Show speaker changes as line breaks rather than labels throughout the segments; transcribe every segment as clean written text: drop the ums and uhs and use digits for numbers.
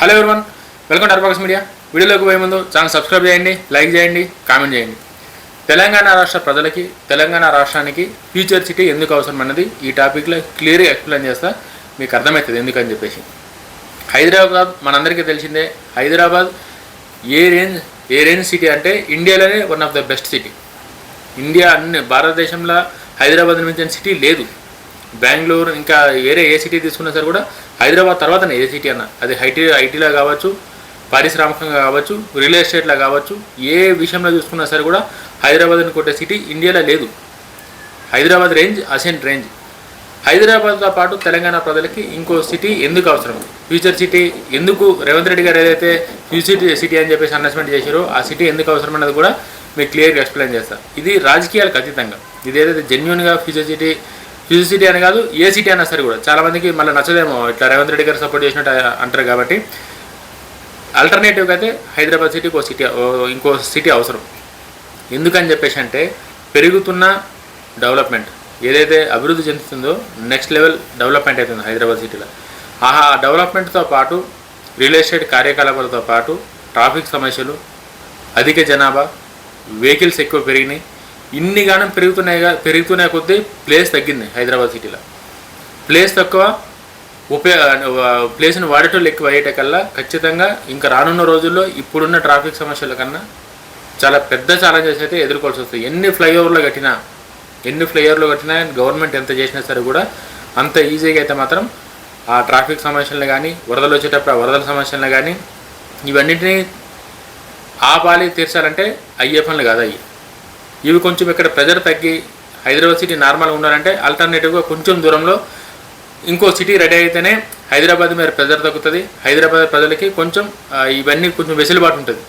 Hello everyone, welcome to అర్బాక్స్ media. వీడియోలోకి పోయే ముందు ఛానల్ సబ్స్క్రైబ్ చేయండి, లైక్ చేయండి, కామెంట్ చేయండి. తెలంగాణ రాష్ట్ర ప్రజలకి, తెలంగాణ రాష్ట్రానికి ఫ్యూచర్ సిటీ ఎందుకు అవసరం అన్నది ఈ టాపిక్లో క్లియర్గా ఎక్స్ప్లెయిన్ చేస్తా, మీకు అర్థమవుతుంది ఎందుకని చెప్పేసి. హైదరాబాద్ మనందరికీ తెలిసిందే. హైదరాబాద్ ఏ రేంజ్ సిటీ అంటే ఇండియాలోనే one of the best city. India అన్ని భారతదేశంలో హైదరాబాద్ మించిన సిటీ లేదు. బెంగళూరు ఇంకా వేరే ఏ సిటీ తీసుకున్నా సరే కూడా హైదరాబాద్ తర్వాతనే ఏ సిటీ అన్న, అది ఐటీలో కావచ్చు, పారిశ్రామికంగా కావచ్చు, రియల్ ఎస్టేట్లో కావచ్చు, ఏ విషయంలో చూసుకున్నా సరే కూడా హైదరాబాద్ని కొట్టే సిటీ ఇండియాలో లేదు. హైదరాబాద్ రేంజ్ అసెంట్ రేంజ్. హైదరాబాద్తో పాటు తెలంగాణ ప్రజలకి ఇంకో సిటీ ఎందుకు అవసరం, ఫ్యూచర్ సిటీ ఎందుకు రేవంత్ రెడ్డి గారు ఏదైతే ఫ్యూచర్ సిటీ అని చెప్పేసి అనౌన్స్మెంట్ చేశారో ఆ సిటీ ఎందుకు అవసరం అన్నది కూడా మీకు క్లియర్గా ఎక్స్ప్లెయిన్ చేస్తాను. ఇది రాజకీయాలకు అతీతంగా, ఇది ఏదైతే జెన్యున్గా ఫ్యూచర్ సిటీ అని కాదు, ఏ సిటీ అయినా సరే కూడా చాలామందికి మళ్ళీ నచ్చదేమో, ఇట్లా రేవంత్ రెడ్డి గారు సపోర్ట్ చేసినట్టు అంటారు. కాబట్టి ఆల్టర్నేటివ్గా అయితే హైదరాబాద్ సిటీకి ఇంకో సిటీ అవసరం. ఎందుకని చెప్పేసి అంటే పెరుగుతున్న డెవలప్మెంట్ ఏదైతే అభివృద్ధి చెందుతుందో నెక్స్ట్ లెవెల్ డెవలప్మెంట్ అవుతుంది హైదరాబాద్ సిటీలో. ఆ డెవలప్మెంట్తో పాటు రియల్ ఎస్టేట్ కార్యకలాపాలతో పాటు ట్రాఫిక్ సమస్యలు, అధిక జనాభా, వెహికల్స్ ఎక్కువ పెరిగినాయి. ఇన్ని గానం పెరుగుతున్నాయి కొద్దీ ప్లేస్ తగ్గింది హైదరాబాద్ సిటీలో. ప్లేస్ తక్కువ, ప్లేస్ని వాడేటోళ్ళు ఎక్కువ అయ్యేటకల్లా ఖచ్చితంగా ఇంకా రానున్న రోజుల్లో ఇప్పుడున్న ట్రాఫిక్ సమస్యల కన్నా చాలా పెద్ద ఛాలెంజెస్ అయితే ఎదుర్కోవాల్సి వస్తాయి. ఎన్ని ఫ్లైఓవర్లు కట్టినా గవర్నమెంట్ ఎంత చేసినా సరే కూడా అంత ఈజీగా అయితే మాత్రం ఆ ట్రాఫిక్ సమస్యలను కానీ, వరదలు వచ్చేటప్పుడు ఆ వరదల సమస్యలను కానీ ఇవన్నింటినీ ఆపాలి, తీర్చాలంటే అయ్యే పనులు కాదు అయ్యి. ఇవి కొంచెం ఇక్కడ ప్రెజర్ తగ్గి హైదరాబాద్ సిటీ నార్మల్గా ఉండాలంటే ఆల్టర్నేటివ్గా కొంచెం దూరంలో ఇంకో సిటీ రెడీ అయితేనే హైదరాబాద్ మీద ప్రెజర్ తగ్గుతుంది. హైదరాబాద్ ప్రజలకి కొంచెం ఇవన్నీ కొంచెం వెసులుబాటు ఉంటుంది.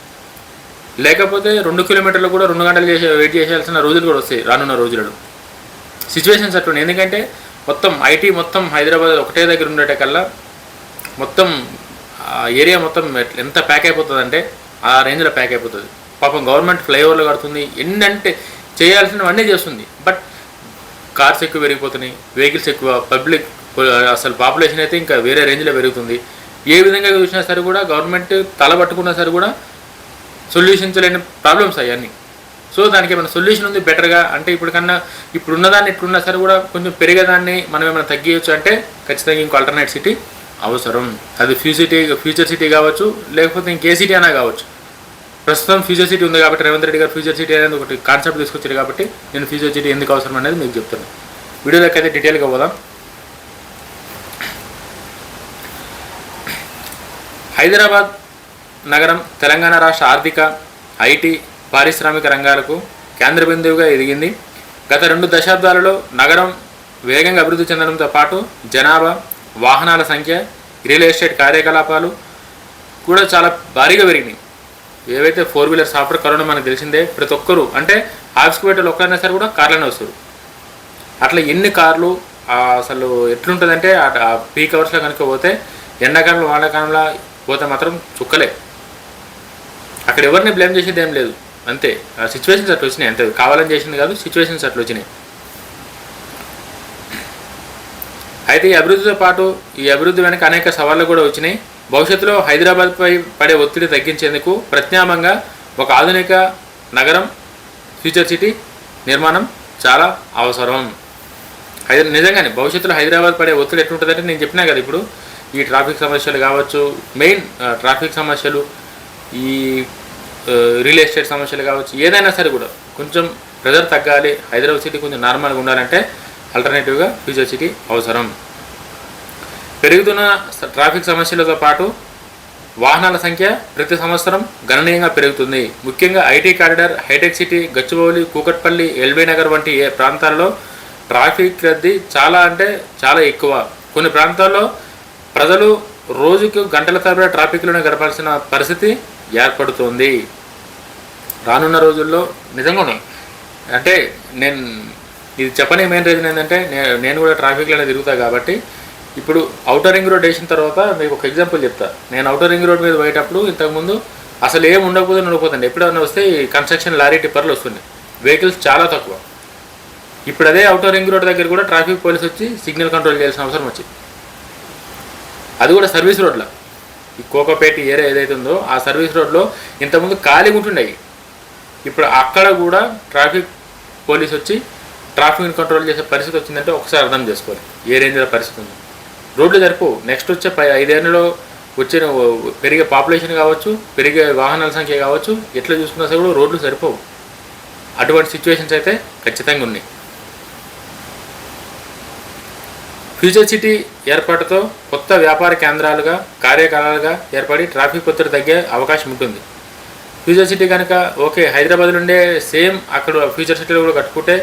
లేకపోతే 2 కిలోమీటర్లు కూడా 2 గంటలు వెయిట్ చేయాల్సిన రోజులు కూడా వస్తాయి రానున్న రోజులలో. సిచ్యువేషన్స్ అట్లా. ఎందుకంటే మొత్తం ఐటీ మొత్తం హైదరాబాద్ ఒకటే దగ్గర ఉండేటకల్లా మొత్తం ఏరియా మొత్తం ఎంత ప్యాక్ అయిపోతుంది అంటే ఆ రేంజ్లో ప్యాక్ అయిపోతుంది. పాపం గవర్నమెంట్ ఫ్లైఓవర్లు కడుతుంది, ఎన్నంటే చేయాల్సినవన్నీ చేస్తుంది. బట్ కార్స్ ఎక్కువ పెరిగిపోతున్నాయి, వెహికల్స్ ఎక్కువ, పబ్లిక్ అసలు పాపులేషన్ అయితే ఇంకా వేరే రేంజ్లో పెరుగుతుంది. ఏ విధంగా చూసినా సరే కూడా గవర్నమెంట్ తలబట్టుకున్నా సరే కూడా సొల్యూషన్స్ లేని ప్రాబ్లమ్స్ అవన్నీ. సో దానికి ఏమైనా సొల్యూషన్ ఉంది బెటర్గా అంటే ఇప్పుడున్నదాన్ని ఇట్లున్నా సరే కూడా కొంచెం పెరిగేదాన్ని మనం ఏమైనా తగ్గించవచ్చు అంటే ఖచ్చితంగా ఇంకో ఆల్టర్నేట్ సిటీ అవసరం. అది ఫ్యూచర్ సిటీ కావచ్చు, లేకపోతే ఇంకే సిటీ అయినా కావచ్చు. ప్రస్తుతం ఫ్యూచర్ సిటీ ఉంది కాబట్టి రేవంత్ రెడ్డి గారు ఫ్యూచర్ సిటీ అనేది ఒకటి కాన్సెప్ట్ తీసుకొచ్చారు కాబట్టి నేను ఫ్యూచర్ సిటీ ఎందుకు అవసరం అనేది మీకు చెప్తాను. వీడియోలోకి అయితే డీటెయిల్గా పోదాం. హైదరాబాద్ నగరం తెలంగాణ రాష్ట్ర ఆర్థిక, ఐటీ, పారిశ్రామిక రంగాలకు కేంద్ర బిందువుగా ఎదిగింది. గత 2 దశాబ్దాలలో నగరం వేగంగా అభివృద్ధి చెందడంతో పాటు జనాభా, వాహనాల సంఖ్య, రియల్ ఎస్టేట్ కార్యకలాపాలు కూడా చాలా భారీగా పెరిగినాయి. ఏవైతే 4 వీలర్ సాఫ్ట్వేర్ కరోనా మనకు తెలిసిందే. ప్రతి ఒక్కరు అంటే ఆఫీస్కి పెట్టే ఒక్కరైనా సరే కూడా కార్లోనే వస్తారు. అట్లా ఎన్ని కార్లు అసలు ఎట్లుంటుందంటే ఆ పీక్ అవర్స్లో కనుక పోతే, ఎండాకాలంలో వానాకాలంలో పోతే మాత్రం చుక్కలే. అక్కడ ఎవరిని బ్లేమ్ చేసేది ఏం లేదు, అంతే. ఆ సిచ్యువేషన్స్ అట్లా వచ్చినాయి, అంతే. కావాలని చేసింది కాదు, సిచ్యువేషన్స్ అట్లా వచ్చినాయి. అయితే ఈ అభివృద్ధితో పాటు ఈ అభివృద్ధి వెనక అనేక సవాళ్ళు కూడా వచ్చినాయి. భవిష్యత్తులో హైదరాబాద్పై పడే ఒత్తిడి తగ్గించేందుకు ప్రత్యామ్నాయంగా ఒక ఆధునిక నగరం, ఫ్యూచర్ సిటీ నిర్మాణం చాలా అవసరం. నిజంగానే భవిష్యత్తులో హైదరాబాద్ పడే ఒత్తిడి ఎట్లుంటుందంటే నేను చెప్పినా కదా, ఇప్పుడు ఈ ట్రాఫిక్ సమస్యలు కావచ్చు, మెయిన్ ట్రాఫిక్ సమస్యలు, ఈ రియల్ ఎస్టేట్ సమస్యలు కావచ్చు, ఏదైనా సరే కూడా కొంచెం ప్రెజర్ తగ్గాలి, హైదరాబాద్ సిటీ కొంచెం నార్మల్గా ఉండాలంటే ఆల్టర్నేటివ్గా ఫ్యూచర్ సిటీ అవసరం. పెరుగుతున్న ట్రాఫిక్ సమస్యలతో పాటు వాహనాల సంఖ్య ప్రతి సంవత్సరం గణనీయంగా పెరుగుతుంది. ముఖ్యంగా ఐటీ కారిడార్, హైటెక్ సిటీ, గచ్చిబౌలి, కూకట్పల్లి, ఎల్బీ నగర్ వంటి ప్రాంతాల్లో ట్రాఫిక్ రద్దీ చాలా అంటే చాలా ఎక్కువ. కొన్ని ప్రాంతాల్లో ప్రజలు రోజుకు గంటల తరబడి ట్రాఫిక్లోనే గడపాల్సిన పరిస్థితి ఏర్పడుతుంది రానున్న రోజుల్లో. నిజంగానే అంటే నేను ఇది చెప్పని మెయిన్ రీజన్ ఏంటంటే నేను కూడా ట్రాఫిక్లోనే తిరుగుతాను కాబట్టి. ఇప్పుడు ఔటర్ రింగ్ రోడ్ వేసిన తర్వాత మీకు ఒక ఎగ్జాంపుల్ చెప్తా. నేను ఔటర్ రింగ్ రోడ్ మీద పోయేటప్పుడు ఇంతకుముందు అసలు ఏం ఉండకపోతే ఉండిపోతుంది. ఎప్పుడైనా వస్తే కన్స్ట్రక్షన్ లారీ టిప్పర్లు వస్తుంది, వెహికల్స్ చాలా తక్కువ. ఇప్పుడు అదే ఔటర్ రింగ్ రోడ్ దగ్గర కూడా ట్రాఫిక్ పోలీస్ వచ్చి సిగ్నల్ కంట్రోల్ చేయాల్సిన అవసరం వచ్చింది. అది కూడా సర్వీస్ రోడ్లో. ఈ కోకపేట ఏరియా ఏదైతే ఉందో ఆ సర్వీస్ రోడ్లో ఇంతకుముందు ఖాళీగా ఉంటుండయి. ఇప్పుడు అక్కడ కూడా ట్రాఫిక్ పోలీస్ వచ్చి ట్రాఫిక్ని కంట్రోల్ చేసే పరిస్థితి వచ్చిందంటే ఒకసారి అర్థం చేసుకోవాలి ఏ రేంజ్లో పరిస్థితి ఉంది. రోడ్లు సరిపోవు. నెక్స్ట్ వచ్చే 5 ఏళ్ళలో వచ్చిన పెరిగే పాపులేషన్ కావచ్చు, పెరిగే వాహనాల సంఖ్య కావచ్చు, ఎట్లా చూసుకున్నా సరే కూడా రోడ్లు సరిపోవు. అటువంటి సిచ్యువేషన్స్ అయితే ఖచ్చితంగా ఉన్నాయి. ఫ్యూచర్ సిటీ ఏర్పాటుతో కొత్త వ్యాపార కేంద్రాలుగా కార్యకలాలుగా ఏర్పడి ట్రాఫిక్ ఒత్తిడి తగ్గే అవకాశం ఉంటుంది. ఫ్యూచర్ సిటీ కనుక ఓకే హైదరాబాద్లో ఉండే సేమ్ అక్కడ ఫ్యూచర్ సిటీలో కూడా కట్టుకుంటే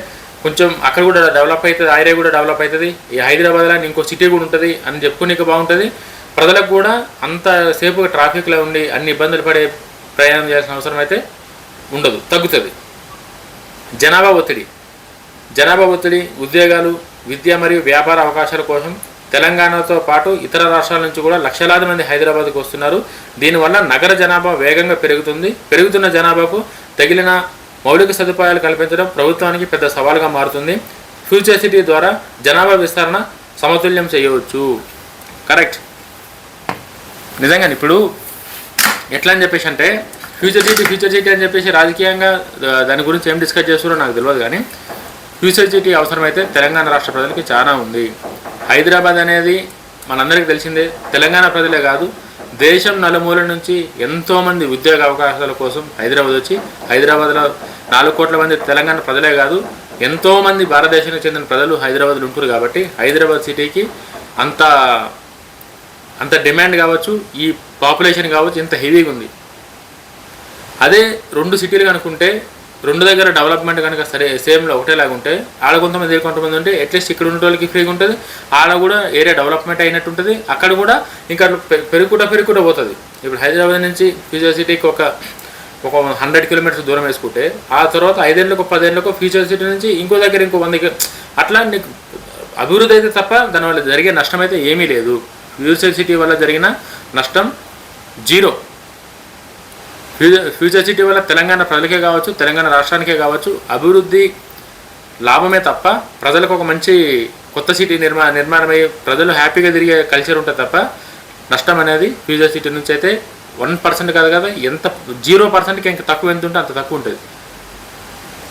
కొంచెం అక్కడ కూడా డెవలప్ అవుతుంది, ఆ ఏరియా కూడా డెవలప్ అవుతుంది, ఈ హైదరాబాద్లో ఇంకో సిటీ కూడా ఉంటుంది అని చెప్పుకోనికి బాగుంటుంది. ప్రజలకు కూడా అంత సేపుగా ట్రాఫిక్లో ఉండి అన్ని ఇబ్బందులు పడే ప్రయాణం చేయాల్సిన అవసరం అయితే ఉండదు, తగ్గుతుంది. జనాభా ఒత్తిడి, ఉద్యోగాలు, విద్య మరియు వ్యాపార అవకాశాల కోసం తెలంగాణతో పాటు ఇతర రాష్ట్రాల నుంచి కూడా లక్షలాది మంది హైదరాబాద్కు వస్తున్నారు. దీనివల్ల నగర జనాభా వేగంగా పెరుగుతుంది. పెరుగుతున్న జనాభాకు తగిలిన మౌలిక సదుపాయాలు కల్పించడం ప్రభుత్వానికి పెద్ద సవాలుగా మారుతుంది. ఫ్యూచర్ సిటీ ద్వారా జనాభా విస్తరణ సమతుల్యం చేయవచ్చు. కరెక్ట్, నిజంగానే. ఇప్పుడు ఎట్లా అని చెప్పేసి అంటే ఫ్యూచర్ సిటీ అని చెప్పేసి రాజకీయంగా దాని గురించి ఏం డిస్కస్ చేస్తారో నాకు తెలియదు, కానీ ఫ్యూచర్ సిటీ అవసరమైతే తెలంగాణ రాష్ట్ర ప్రజలకి చాలా ఉంది. హైదరాబాద్ అనేది మనందరికీ తెలిసిందే. తెలంగాణ ప్రజలే కాదు, దేశం నలుమూల నుంచి ఎంతోమంది ఉద్యోగ అవకాశాల కోసం హైదరాబాద్ వచ్చి హైదరాబాద్లో 4 కోట్ల మంది తెలంగాణ ప్రజలే కాదు ఎంతోమంది భారతదేశానికి చెందిన ప్రజలు హైదరాబాద్లో ఉంటారు. కాబట్టి హైదరాబాద్ సిటీకి అంత డిమాండ్ కావచ్చు, ఈ పాపులేషన్ కావచ్చు ఎంత హెవీగా ఉంది. అదే 2 సిటీలు కనుకుంటే 2 దగ్గర డెవలప్మెంట్ కనుక సరే సేమ్లో ఒకటేలాగా ఉంటే ఆడ కొంతమంది ఉంటే అట్లీస్ట్ ఇక్కడ ఉన్న వాళ్ళకి ఫ్రీగా ఉంటుంది, ఆడ కూడా ఏరియా డెవలప్మెంట్ అయినట్టు ఉంటుంది. అక్కడ కూడా ఇంకా పెరుగుకుంటూ పోతుంది. ఇప్పుడు హైదరాబాద్ నుంచి ఫ్యూచర్ సిటీకి ఒక 100 కిలోమీటర్స్ దూరం వేసుకుంటే ఆ తర్వాత 5 ఏళ్ళకో 10 ఏళ్ళకో ఫ్యూచర్ సిటీ నుంచి ఇంకో దగ్గర ఇంకో 100 అట్లా నీకు అభివృద్ధి అయితే తప్ప దానివల్ల జరిగే నష్టం అయితే ఏమీ లేదు. ఫ్యూచర్ సిటీ వల్ల జరిగిన నష్టం 0. ఫ్యూచర్ సిటీ వల్ల తెలంగాణ ప్రజలకే కావచ్చు, తెలంగాణ రాష్ట్రానికే కావచ్చు అభివృద్ధి లాభమే తప్ప ప్రజలకు ఒక మంచి కొత్త సిటీ నిర్మాణమై ప్రజలు హ్యాపీగా తిరిగే కల్చర్ ఉంటుంది తప్ప నష్టం అనేది ఫ్యూచర్ సిటీ నుంచి అయితే 1% కాదు కదా, ఎంత 0%కి ఇంకా తక్కువ ఎంత ఉంటే అంత తక్కువ ఉంటుంది.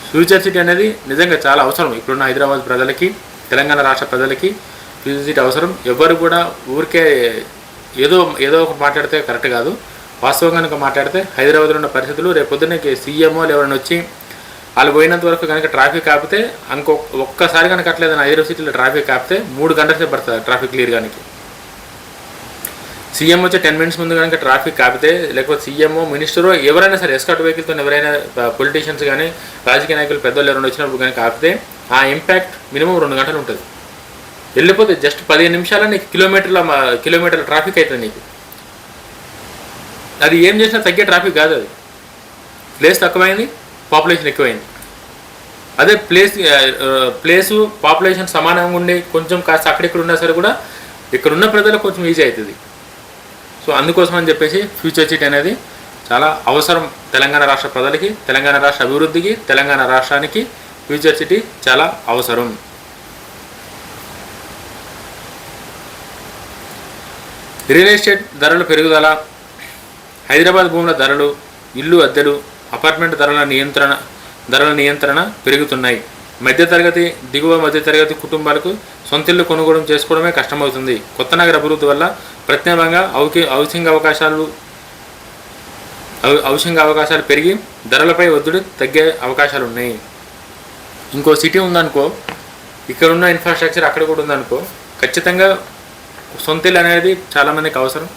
ఫ్యూచర్ సిటీ అనేది నిజంగా చాలా అవసరం. ఇప్పుడున్న హైదరాబాద్ ప్రజలకి, తెలంగాణ రాష్ట్ర ప్రజలకి ఫ్యూచర్ సిటీ అవసరం. ఎవరు కూడా ఊరికే ఏదో ఒకటి మాట్లాడితే కరెక్ట్ కాదు. వాస్తవంగా కనుక మాట్లాడితే హైదరాబాద్లో ఉన్న పరిస్థితులు రేపు పొద్దున్న సీఎంఓ ఎవరైనా వచ్చి వాళ్ళు పోయినంత వరకు కనుక ట్రాఫిక్ ఆపితే ఒక్కసారి కనుక అట్లేదని హైదరాబాద్ సిటీలో ట్రాఫిక్ ఆపితే 3 గంటలసే పడుతుంది ట్రాఫిక్ క్లియర్ కానీ. సీఎం వచ్చే 10 మినిట్స్ ముందు కనుక ట్రాఫిక్ ఆపితే, లేకపోతే సీఎంఓ మినిస్టరో ఎవరైనా సరే ఎస్కార్ట్ వెహికల్తో ఎవరైనా పొలిటీషియన్స్ కానీ రాజకీయ నాయకులు పెద్దలు ఎవరైనా వచ్చినప్పుడు కనుక ఆపితే ఆ ఇంపాక్ట్ మినిమం 2 గంటలు ఉంటుంది. వెళ్ళిపోతే జస్ట్ 15 నిమిషాల నీకు కిలోమీటర్ల ట్రాఫిక్ అవుతుంది నీకు. అది ఏం చేసినా తగ్గే ట్రాఫిక్ కాదు. అది ప్లేస్ తక్కువైంది, పాపులేషన్ ఎక్కువైంది. అదే ప్లేసు పాపులేషన్ సమానంగా ఉండి కొంచెం కాస్త అక్కడిక్కడ ఉన్నా సరే కూడా ఇక్కడున్న ప్రజలకు కొంచెం ఈజీ అవుతుంది. సో అందుకోసం అని చెప్పేసి ఫ్యూచర్ సిటీ అనేది చాలా అవసరం తెలంగాణ రాష్ట్ర ప్రజలకి, తెలంగాణ రాష్ట్ర అభివృద్ధికి, తెలంగాణ రాష్ట్రానికి ఫ్యూచర్ సిటీ చాలా అవసరం. రియల్ ఎస్టేట్ ధరల పెరుగుదల, హైదరాబాద్ భూముల ధరలు, ఇల్లు అద్దెలు, అపార్ట్మెంట్ ధరల నియంత్రణ పెరుగుతున్నాయి. మధ్యతరగతి, దిగువ మధ్యతరగతి కుటుంబాలకు సొంతిల్లు కొనుగోలు చేసుకోవడమే కష్టమవుతుంది. కొత్త నగర అభివృద్ధి వల్ల ప్రత్యేకంగా హౌసింగ్ అవకాశాలు పెరిగి ధరలపై ఒత్తిడి తగ్గే అవకాశాలు ఉన్నాయి. ఇంకో సిటీ ఉందనుకో, ఇక్కడ ఉన్న ఇన్ఫ్రాస్ట్రక్చర్ అక్కడ కూడా ఉందనుకో, ఖచ్చితంగా సొంతిల్లు అనేది చాలామందికి అవసరం.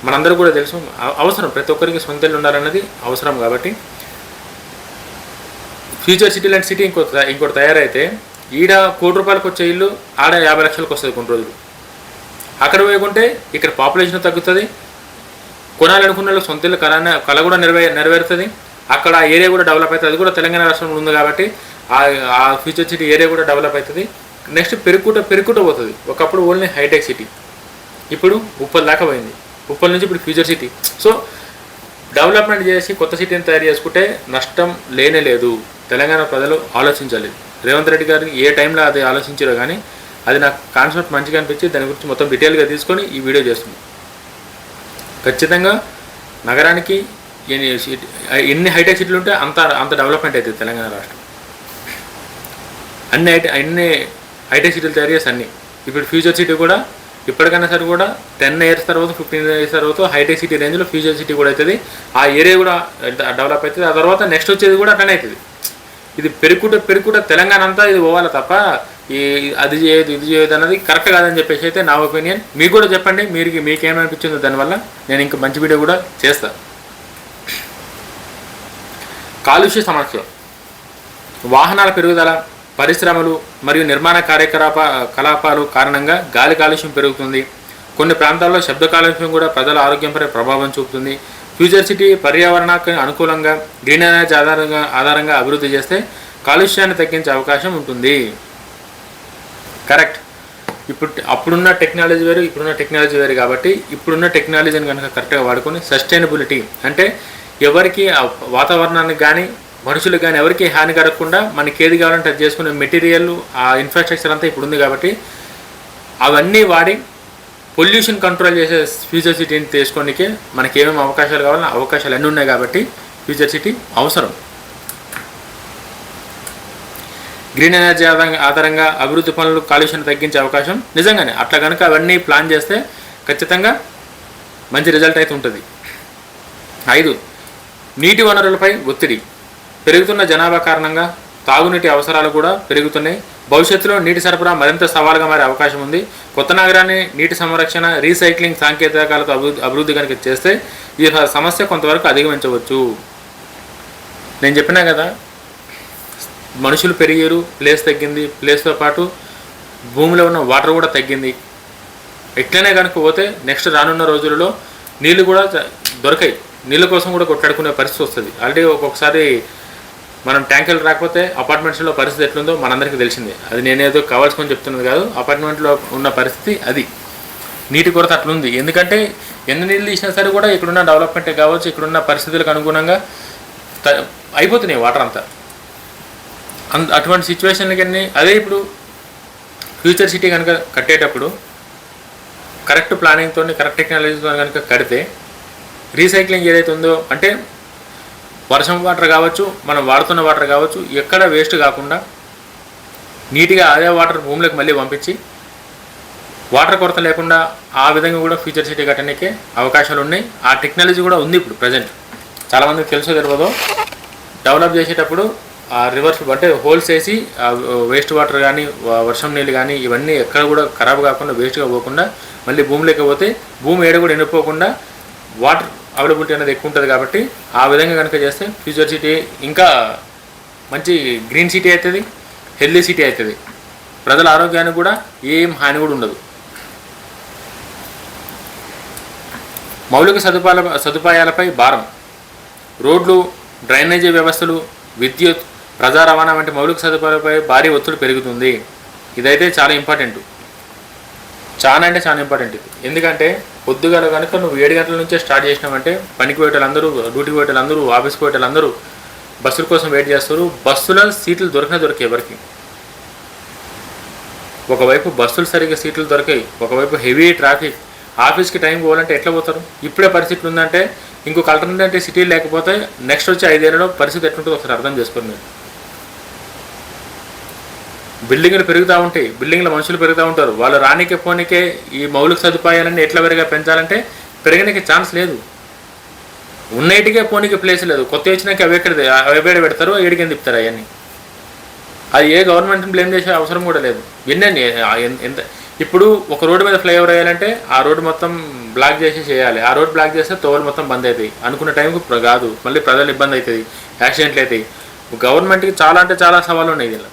మనందరూ కూడా తెలుసు అవసరం, ప్రతి ఒక్కరికి సొంతిల్లు ఉండాలన్నది అవసరం. కాబట్టి ఫ్యూచర్ సిటీ లాంటి సిటీ ఇంకోటి తయారైతే ఈడ ₹1,00,00,000 వచ్చే ఇల్లు ఆడ 50 లక్షలకు వస్తుంది కొన్ని రోజులు. అక్కడ పోయకుంటే ఇక్కడ పాపులేషన్ తగ్గుతుంది, కొనాలనుకున్న వాళ్ళు సొంత ఇల్లు కళ కూడా నెరవేరుతుంది. అక్కడ ఆ ఏరియా కూడా డెవలప్ అవుతుంది. అది కూడా తెలంగాణ రాష్ట్రంలో ఉంది కాబట్టి ఆ ఫ్యూచర్ సిటీ ఏరియా కూడా డెవలప్ అవుతుంది. నెక్స్ట్ పెరుగుకుంటూ పోతుంది. ఒకప్పుడు ఓన్లీ హైటెక్ సిటీ, ఇప్పుడు ఉప్పల్ దాకా పోయింది. ఉప్పల్ నుంచి ఇప్పుడు ఫ్యూచర్ సిటీ. సో డెవలప్మెంట్ చేసి కొత్త సిటీని తయారు చేసుకుంటే నష్టం లేనే లేదు. తెలంగాణ ప్రజలు ఆలోచించాలి. రేవంత్ రెడ్డి గారు ఏ టైంలో అది ఆలోచించారో కానీ అది నాకు కాన్సెప్ట్ మంచిగా అనిపించి దాని గురించి మొత్తం డీటెయిల్గా తీసుకొని ఈ వీడియో చేస్తుంది.
ఖచ్చితంగా నగరానికి ఎన్ని హైటెక్ సిటీలు ఉంటే అంత అంత డెవలప్మెంట్ అవుతుంది తెలంగాణ రాష్ట్రం. అన్ని హైటెక్ సిటీలు తయారు చేసి అన్నీ. ఇప్పుడు ఫ్యూచర్ సిటీ కూడా ఇప్పటికైనా సరే కూడా 10 years తర్వాత 15 years తర్వాత హైటెక్ సిటీ రేంజ్లో ఫ్యూచర్ సిటీ కూడా అవుతుంది. ఆ ఏరియా కూడా డెవలప్ అవుతుంది. ఆ తర్వాత నెక్స్ట్ వచ్చేది కూడా అట్లనే అవుతుంది. ఇది పెరుగుకుంటే తెలంగాణ అంతా ఇది పోవాలి తప్ప అది చేయదు ఇది చేయదు అన్నది కరెక్ట్ కాదని చెప్పేసి అయితే నా ఒపీనియన్. మీకు కూడా చెప్పండి మీకేమనిపించిందో దానివల్ల. నేను ఇంకా మంచి వీడియో కూడా చేస్తాను. కాలుష్య సమస్య, వాహనాల పెరుగుదల, పరిశ్రమలు మరియు నిర్మాణ కార్యకలాపాలు కారణంగా గాలి కాలుష్యం పెరుగుతుంది. కొన్ని ప్రాంతాల్లో శబ్ద కాలుష్యం కూడా ప్రజల ఆరోగ్యంపై ప్రభావం చూపుతుంది. ఫ్యూచర్ సిటీ పర్యావరణానికి అనుకూలంగా గ్రీన్ ఎనర్జీ ఆధారంగా అభివృద్ధి చేస్తే కాలుష్యాన్ని తగ్గించే అవకాశం ఉంటుంది. కరెక్ట్. అప్పుడున్న టెక్నాలజీ వేరు, ఇప్పుడున్న టెక్నాలజీ వేరు. కాబట్టి ఇప్పుడున్న టెక్నాలజీని కనుక కరెక్ట్గా వాడుకొని సస్టైనబిలిటీ అంటే ఎవరికి వాతావరణానికి కానీ మనుషులకు కానీ ఎవరికి హాని కలగకుండా మనకి ఏది కావాలంటే అది చేసుకునే మెటీరియల్ ఆ ఇన్ఫ్రాస్ట్రక్చర్ అంతా ఇప్పుడు ఉంది. కాబట్టి అవన్నీ వాడి పొల్యూషన్ కంట్రోల్ చేసే ఫ్యూచర్ సిటీని తీసుకోనికే మనకి ఏమేమి అవకాశాలు కావాలన్నా అవకాశాలు అన్నీ ఉన్నాయి. కాబట్టి ఫ్యూచర్ సిటీ అవసరం. గ్రీన్ ఎనర్జీ ఆధారంగా అభివృద్ధి పనులు కాలుష్యాన్ని తగ్గించే అవకాశం నిజంగానే అట్లా కనుక అవన్నీ ప్లాన్ చేస్తే ఖచ్చితంగా మంచి రిజల్ట్ అయితే ఉంటుంది. 5, నీటి వనరులపై ఒత్తిడి. పెరుగుతున్న జనాభా కారణంగా తాగునీటి అవసరాలు కూడా పెరుగుతున్నాయి. భవిష్యత్తులో నీటి సరఫరా మరింత సవాలుగా మారే అవకాశం ఉంది. కొత్త నగరాన్ని నీటి సంరక్షణ, రీసైక్లింగ్ సాంకేతికాలతో అభివృద్ధి కనుక చేస్తే ఈ సమస్య కొంతవరకు అధిగమించవచ్చు. నేను చెప్పినా కదా, మనుషులు పెరిగారు, ప్లేస్ తగ్గింది, ప్లేస్తో పాటు భూమిలో ఉన్న వాటర్ కూడా తగ్గింది. ఎట్లనే కనుక పోతే నెక్స్ట్ రానున్న రోజులలో నీళ్ళు కూడా దొరకాయి. నీళ్ళ కోసం కూడా కొట్లాడుకునే పరిస్థితి వస్తుంది. ఆల్రెడీ ఒక్కొక్కసారి మనం ట్యాంకులు రాకపోతే అపార్ట్మెంట్స్లో పరిస్థితి ఎట్లుందో మనందరికీ తెలిసిందే. అది నేనేదో కావాల్సుకొని చెప్తున్నది కాదు. అపార్ట్మెంట్లో ఉన్న పరిస్థితి అది. నీటి కొరత అట్లుంది. ఎందుకంటే ఎన్ని నీళ్ళు తీసినా సరే కూడా ఇక్కడున్న డెవలప్మెంట్ కావచ్చు, ఇక్కడున్న పరిస్థితులకు అనుగుణంగా అయిపోతున్నాయి వాటర్ అంతా. అటువంటి సిచ్యువేషన్లకన్నీ అదే ఇప్పుడు ఫ్యూచర్ సిటీ కనుక కట్టేటప్పుడు కరెక్ట్ ప్లానింగ్తో కరెక్ట్ టెక్నాలజీతో కనుక కడితే రీసైక్లింగ్ ఏదైతే ఉందో అంటే వర్షం వాటర్ కావచ్చు, మనం వాడుతున్న వాటర్ కావచ్చు, ఎక్కడ వేస్ట్ కాకుండా నీట్గా అదే వాటర్ భూమిలోకి మళ్ళీ పంపించి వాటర్ కొరత లేకుండా ఆ విధంగా కూడా ఫ్యూచర్ సిటీ కట్టడానికే అవకాశాలు ఉన్నాయి. ఆ టెక్నాలజీ కూడా ఉంది ఇప్పుడు ప్రజెంట్. చాలామందికి తెలుసో తెలియదో డెవలప్ చేసేటప్పుడు ఆ రివర్స్ అంటే హోల్స్ వేసి వేస్ట్ వాటర్ కానీ వర్షం నీళ్ళు కానీ ఇవన్నీ ఎక్కడ కూడా ఖరాబ్ కాకుండా వేస్ట్గా పోకుండా మళ్ళీ భూమిలోకి పోతే భూమి ఏడ కూడా ఎండిపోకుండా వాటర్ అవైలబిలిటీ అనేది ఎక్కువ ఉంటుంది. కాబట్టి ఆ విధంగా కనుక చేస్తే ఫ్యూచర్ సిటీ ఇంకా మంచి గ్రీన్ సిటీ అవుతుంది, హెల్దీ సిటీ అవుతుంది. ప్రజల ఆరోగ్యానికి కూడా ఏం హాని కూడా ఉండదు. మౌలిక సదుపాయాలపై భారం. రోడ్లు, డ్రైనేజీ వ్యవస్థలు, విద్యుత్, ప్రజా రవాణా వంటి మౌలిక సదుపాయాలపై భారీ ఒత్తిడి పెరుగుతుంది. ఇదైతే చాలా ఇంపార్టెంట్. చాలా అంటే చాలా ఇంపార్టెంట్ ఇది. ఎందుకంటే పొద్దుగాల కనుక నువ్వు 7 గంటల నుంచే స్టార్ట్ చేసినావంటే పనికి పోయేటోళ్ళందరూ, డ్యూటీకి పోయేటోళ్ళందరూ, ఆఫీస్కి పోయేటోళ్ళందరూ బస్సుల కోసం వెయిట్ చేస్తారు. బస్సులో సీట్లు దొరకే ఎవరికి. ఒకవైపు బస్సులు సరిగ్గా సీట్లు దొరికాయి, ఒకవైపు హెవీ ట్రాఫిక్. ఆఫీస్కి టైం పోవాలంటే ఎట్లా పోతారు? ఇప్పుడే పరిస్థితులు ఉందంటే ఇంకొక ఆల్టర్నేటివ్ సిటీ లేకపోతే నెక్స్ట్ వచ్చే 5 ఏళ్లలో పరిస్థితి ఎట్లుంటుందో ఒకసారి అర్థం చేసుకోండి మీరు. బిల్డింగ్లు పెరుగుతూ ఉంటాయి, బిల్డింగ్ల మనుషులు పెరుగుతూ ఉంటారు. వాళ్ళు రానికే పోనీకే ఈ మౌలిక సదుపాయాలన్నీ ఎట్లా పెంచాలంటే పెరగడానికి ఛాన్స్ లేదు. ఉన్నటికే పోనీకి ప్లేస్ లేదు. కొత్త వచ్చినాక అవేడ పెడతారు, ఏడికి తిప్పుతారు అవన్నీ. అది ఏ గవర్నమెంట్ని బ్లేమ్ చేసే అవసరం కూడా లేదు. వినండి ఎంత ఇప్పుడు ఒక రోడ్డు మీద ఫ్లైఓవర్ వేయాలంటే ఆ రోడ్డు మొత్తం బ్లాక్ చేసి చేయాలి. ఆ రోడ్ బ్లాక్ చేస్తే తోవలు మొత్తం బంద్ అవుతాయి. అనుకున్న టైంకి కాదు, మళ్ళీ ప్రజలు ఇబ్బంది అవుతుంది, యాక్సిడెంట్లు అవుతాయి. గవర్నమెంట్కి చాలా అంటే చాలా సవాళ్ళు ఉన్నాయి దీనిలో.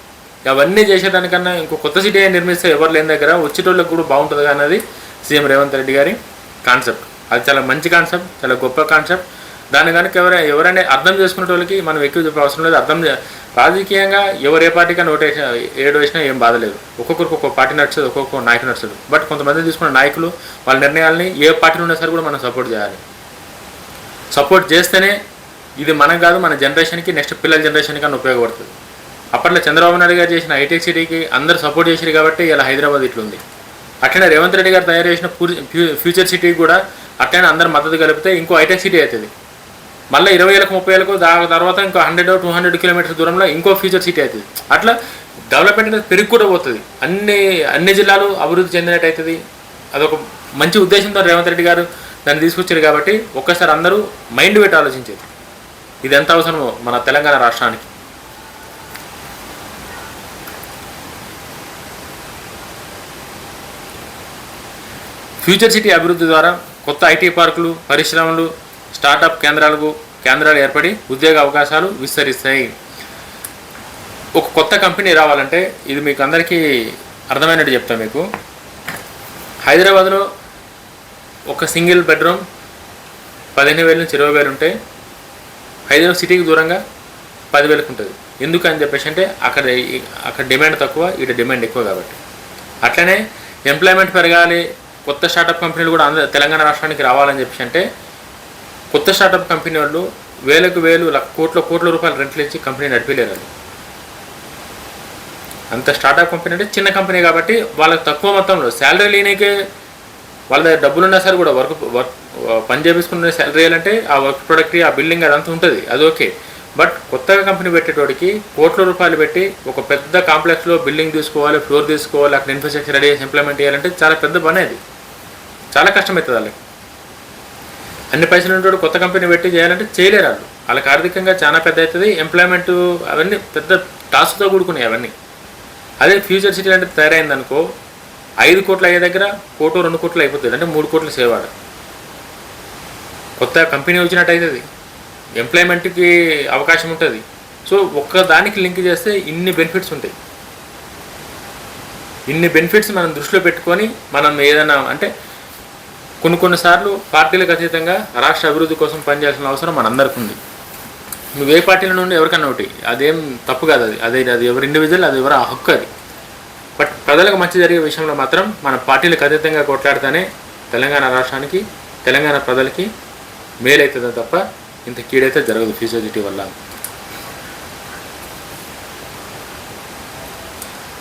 అవన్నీ చేసేదానికన్నా ఇంకో కొత్త సిటీ నిర్మిస్తే ఎవరు లేని దగ్గర వచ్చేటోళ్ళకి కూడా బాగుంటుంది అన్నది సీఎం రేవంత్ రెడ్డి గారి కాన్సెప్ట్. అది చాలా మంచి కాన్సెప్ట్, చాలా గొప్ప కాన్సెప్ట్. దాన్ని కనుక ఎవరైనా అర్థం చేసుకునే వాళ్ళకి మనం ఎక్కువ చెప్పే అవసరం లేదు. రాజకీయంగా ఎవరు ఏ పార్టీగా ఏడు వేసినా ఏం బాధ లేదు. ఒక్కొక్కరికి ఒక్కొక్క పార్టీ నడుస్తుంది, ఒక్కొక్క నాయకుడు నడుస్తుంది. బట్ కొంతమంది తీసుకున్న నాయకులు వాళ్ళ నిర్ణయాలని ఏ పార్టీలో ఉన్నా సరే కూడా మనం సపోర్ట్ చేయాలి. సపోర్ట్ చేస్తేనే ఇది మనకు కాదు, మన జనరేషన్కి, నెక్స్ట్ పిల్లల జనరేషన్కి అని ఉపయోగపడుతుంది. అప్పట్లో చంద్రబాబు నాయుడు గారు చేసిన హైటెక్ సిటీకి అందరూ సపోర్ట్ చేశారు కాబట్టి ఇలా హైదరాబాద్ ఇట్లుంది. అట్లనే రేవంత్ రెడ్డి గారు తయారు చేసిన ఫ్యూచర్ సిటీకి కూడా అట్లనే అందరు మద్దతు కలిపితే ఇంకో హైటెక్ సిటీ అవుతుంది. మళ్ళీ 20 ఏళ్ళకు 30 ఏళ్ళకు తర్వాత ఇంకో 100-200 కిలోమీటర్ దూరంలో ఇంకో ఫ్యూచర్ సిటీ అవుతుంది. అట్లా డెవలప్మెంట్ అనేది పెరిగి కూడా పోతుంది. అన్ని జిల్లాలు అభివృద్ధి చెందినట్టు అవుతుంది. అదొక మంచి ఉద్దేశంతో రేవంత్ రెడ్డి గారు దాన్ని తీసుకొచ్చారు. కాబట్టి ఒక్కసారి అందరూ మైండ్ పెట్టి ఆలోచించేది ఇది ఎంత అవసరమో మన తెలంగాణ రాష్ట్రానికి. ఫ్యూచర్ సిటీ అభివృద్ధి ద్వారా కొత్త ఐటీ పార్కులు, పరిశ్రమలు, స్టార్టప్ కేంద్రాలు ఏర్పడి ఉద్యోగ అవకాశాలు విస్తరిస్తాయి. ఒక కొత్త కంపెనీ రావాలంటే ఇది మీకు అందరికీ అర్థమైనట్టు చెప్తాను. మీకు హైదరాబాద్లో ఒక సింగిల్ బెడ్రూమ్ 15,000 నుంచి 20,000 ఉంటే హైదరాబాద్ సిటీకి దూరంగా 10,000కి ఉంటుంది. ఎందుకని చెప్పేసి అంటే అక్కడ డిమాండ్ తక్కువ, ఇక్కడ డిమాండ్ ఎక్కువ కాబట్టి. అట్లనే ఎంప్లాయ్మెంట్ పెరగాలి, కొత్త స్టార్టప్ కంపెనీలు కూడా తెలంగాణ రాష్ట్రానికి రావాలని చెప్పేసి అంటే కొత్త స్టార్టప్ కంపెనీ వాళ్ళు వేలు కోట్ల రూపాయలు రెంట్లు ఇచ్చి కంపెనీ నడిపిలేరు. అంత స్టార్టప్ కంపెనీ అంటే చిన్న కంపెనీ కాబట్టి వాళ్ళకి తక్కువ మొత్తంలో శాలరీ లేనికే వాళ్ళ దగ్గర డబ్బులు ఉన్నా సరే కూడా వర్క్ పని చేపించుకునే శాలరీ వేయాలంటే ఆ వర్క్ ప్రొడక్ట్, ఆ బిల్డింగ్ అదంతా ఉంటుంది, అది ఓకే. బట్ కొత్తగా కంపెనీ పెట్టేటోడికి కోట్ల రూపాయలు పెట్టి ఒక పెద్ద కాంప్లెక్స్లో బిల్డింగ్ తీసుకోవాలి, ఫ్లోర్ తీసుకోవాలి, అక్కడ ఇన్ఫ్రాస్ట్రక్చర్ రెడీ చేసి ఇంప్లిమెంట్ చేయాలంటే చాలా పెద్ద పని, అది చాలా కష్టమవుతుంది వాళ్ళకి. అన్ని పైసలు ఉండేవాడు కొత్త కంపెనీ పెట్టి చేయాలంటే చేయలేరు వాళ్ళు. వాళ్ళకి ఆర్థికంగా చాలా పెద్ద అవుతుంది, ఎంప్లాయ్మెంట్ అవన్నీ పెద్ద టాస్క్తో కూడుకున్నాయి అవన్నీ. అదే ఫ్యూచర్ సిటీ అంటే తయారైంది అనుకో 5 కోట్లు అయ్యే దగ్గర 1-2 కోట్లు అయిపోతుంది, అంటే 3 కోట్లు సేవ్ ఆడ. కొత్త కంపెనీ వచ్చినట్టు అవుతుంది, ఎంప్లాయ్మెంట్కి అవకాశం ఉంటుంది. సో ఒక్క దానికి లింక్ చేస్తే ఇన్ని బెనిఫిట్స్ ఉంటాయి. ఇన్ని బెనిఫిట్స్ మనం దృష్టిలో పెట్టుకొని మనం ఏదైనా అంటే కొన్నిసార్లు పార్టీలకు అతీతంగా రాష్ట్ర అభివృద్ధి కోసం పనిచేయాల్సిన అవసరం మనందరికీ ఉంది. నువ్వు ఏ పార్టీల నుండి ఎవరికన్నా ఒకటి, అదేం తప్పు కాదు, అది ఎవరి ఇండివిజువల్, అది ఎవరి హక్కు అది. బట్ ప్రజలకు మంచి జరిగే విషయంలో మాత్రం మన పార్టీలకు అతీతంగా కొట్లాడితేనే తెలంగాణ రాష్ట్రానికి, తెలంగాణ ప్రజలకి మేలవుతుంది తప్ప ఇంత కీడైతే జరగదు ఫ్యూచర్ సిటీ వల్ల.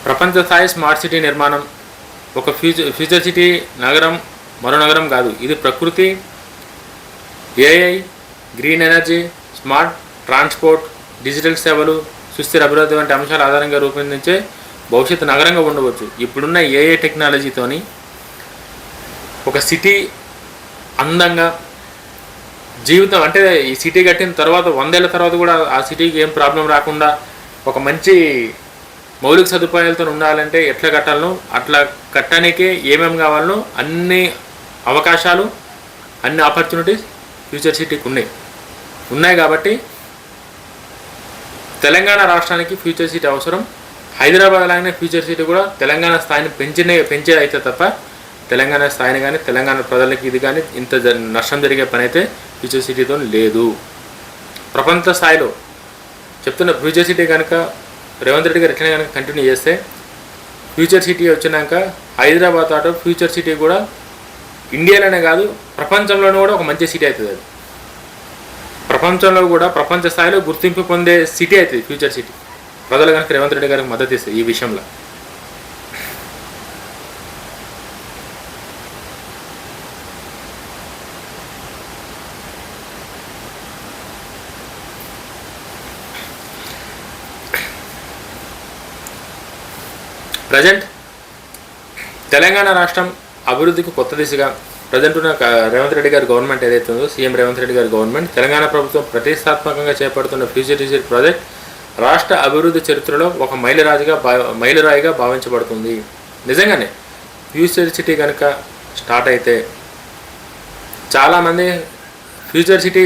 ప్రపంచ స్థాయి స్మార్ట్ సిటీ నిర్మాణం. ఒక ఫ్యూచర్ సిటీ నగరం మరో నగరం కాదు, ఇది ప్రకృతి, AI, green energy, smart transport, digital సేవలు, సుస్థిర అభివృద్ధి వంటి అంశాల ఆధారంగా రూపొందించే భవిష్యత్తు నగరంగా ఉండవచ్చు. ఇప్పుడున్న ఏఐ టెక్నాలజీతోని ఒక సిటీ అందంగా జీవితం అంటే ఈ సిటీ కట్టిన తర్వాత 100 ఏళ్ళ తర్వాత కూడా ఆ సిటీకి ఏం ప్రాబ్లం రాకుండా ఒక మంచి మౌలిక సదుపాయాలతో ఉండాలంటే ఎట్లా కట్టాలనో అట్లా కట్టడానికే ఏమేమి కావాలనో అన్ని అవకాశాలు, అన్ని ఆపర్చునిటీస్ ఫ్యూచర్ సిటీకి ఉన్నాయి కాబట్టి తెలంగాణ రాష్ట్రానికి ఫ్యూచర్ సిటీ అవసరం. హైదరాబాద్ లాగానే ఫ్యూచర్ సిటీ కూడా తెలంగాణ స్థాయిని పెంచే అయితే తప్ప తెలంగాణ స్థాయిని కానీ తెలంగాణ ప్రజలకి ఇది కానీ ఇంత నష్టం జరిగే పని అయితే ఫ్యూచర్ సిటీతో లేదు. ప్రపంచ స్థాయిలో చెప్తున్న ఫ్యూచర్ సిటీ కనుక రేవంత్ రెడ్డి గారు ఎట్లనే కనుక కంటిన్యూ చేస్తే ఫ్యూచర్ సిటీ వచ్చినాక హైదరాబాద్ ఆటో ఫ్యూచర్ సిటీ కూడా ఇండియాలోనే కాదు ప్రపంచంలోనే కూడా ఒక మంచి సిటీ అవుతుంది. అది ప్రపంచంలో కూడా ప్రపంచ స్థాయిలో గుర్తింపు పొందే సిటీ అవుతుంది ఫ్యూచర్ సిటీ. ప్రజలు కనుక రేవంత్ రెడ్డి గారికి మద్దతు ఇస్తుంది ఈ విషయంలో. ప్రజెంట్ తెలంగాణ రాష్ట్రం అభివృద్ధికి కొత్త దిశగా ప్రజెంట్ ఉన్న రేవంత్ రెడ్డి గారి గవర్నమెంట్ ఏదైతే ఉందో సీఎం రేవంత్ రెడ్డి గారి గవర్నమెంట్ తెలంగాణ ప్రభుత్వం ప్రతిష్టాత్మకంగా చేపడుతున్న ఫ్యూచర్ సిటీ ప్రాజెక్ట్ రాష్ట్ర అభివృద్ధి చరిత్రలో ఒక మైలురాయిగా భావించబడుతుంది. నిజంగానే ఫ్యూచర్ సిటీ కనుక స్టార్ట్ అయితే చాలామంది ఫ్యూచర్ సిటీ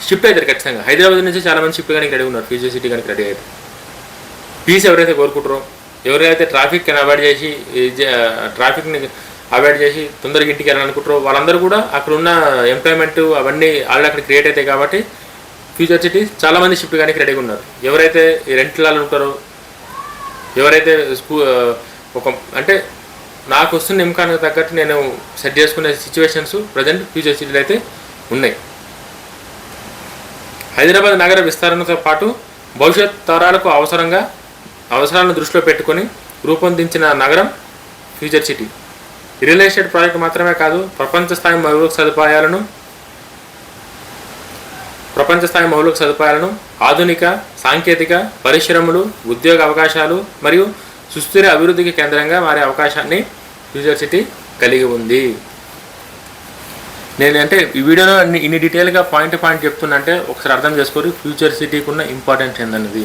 షిఫ్ట్ అవుతారు ఖచ్చితంగా. హైదరాబాద్ నుంచి చాలామంది షిఫ్ట్ కానీ రెడీ ఉన్నారు ఫ్యూచర్ సిటీ కనుక రెడీ అయితే. పీస్ ఎవరైతే కోరుకుంటారో, ఎవరైతే ట్రాఫిక్ని అవాయిడ్ చేసి తొందరగా ఇంటికి వెళ్ళాలనుకుంటారో వాళ్ళందరూ కూడా అక్కడ ఉన్న ఎంప్లాయ్మెంట్ అవన్నీ వాళ్ళు అక్కడ క్రియేట్ అవుతాయి కాబట్టి ఫ్యూచర్ సిటీ చాలామంది షిఫ్ట్ కానీ రెడీగా ఉన్నారు. ఎవరైతే రెంట్లలో ఉంటారో, ఎవరైతే ఒక అంటే నాకు వస్తున్న ఇన్కమ్కి తగ్గట్టు నేను సెట్ చేసుకునే సిచ్యువేషన్స్ ప్రజెంట్ ఫ్యూచర్ సిటీలో అయితే ఉన్నాయి. హైదరాబాద్ నగర విస్తరణతో పాటు భవిష్యత్ తరాలకు అవసరాలను దృష్టిలో పెట్టుకొని రూపొందించిన నగరం future city. Real estate project మాత్రమే కాదు, ప్రపంచ స్థాయి మౌలిక సదుపాయాలను ఆధునిక సాంకేతిక పరిశ్రమలు, ఉద్యోగ అవకాశాలు మరియు సుస్థిర అభివృద్ధికి కేంద్రంగా మారే అవకాశాన్ని ఫ్యూచర్ సిటీ కలిగి ఉంది. నేనంటే ఈ వీడియోలో ఇన్ని డీటెయిల్గా పాయింట్ చెప్తున్నా అంటే ఒకసారి అర్థం చేసుకోరు ఫ్యూచర్ సిటీకి ఉన్న ఇంపార్టెన్స్ ఏందన్నది.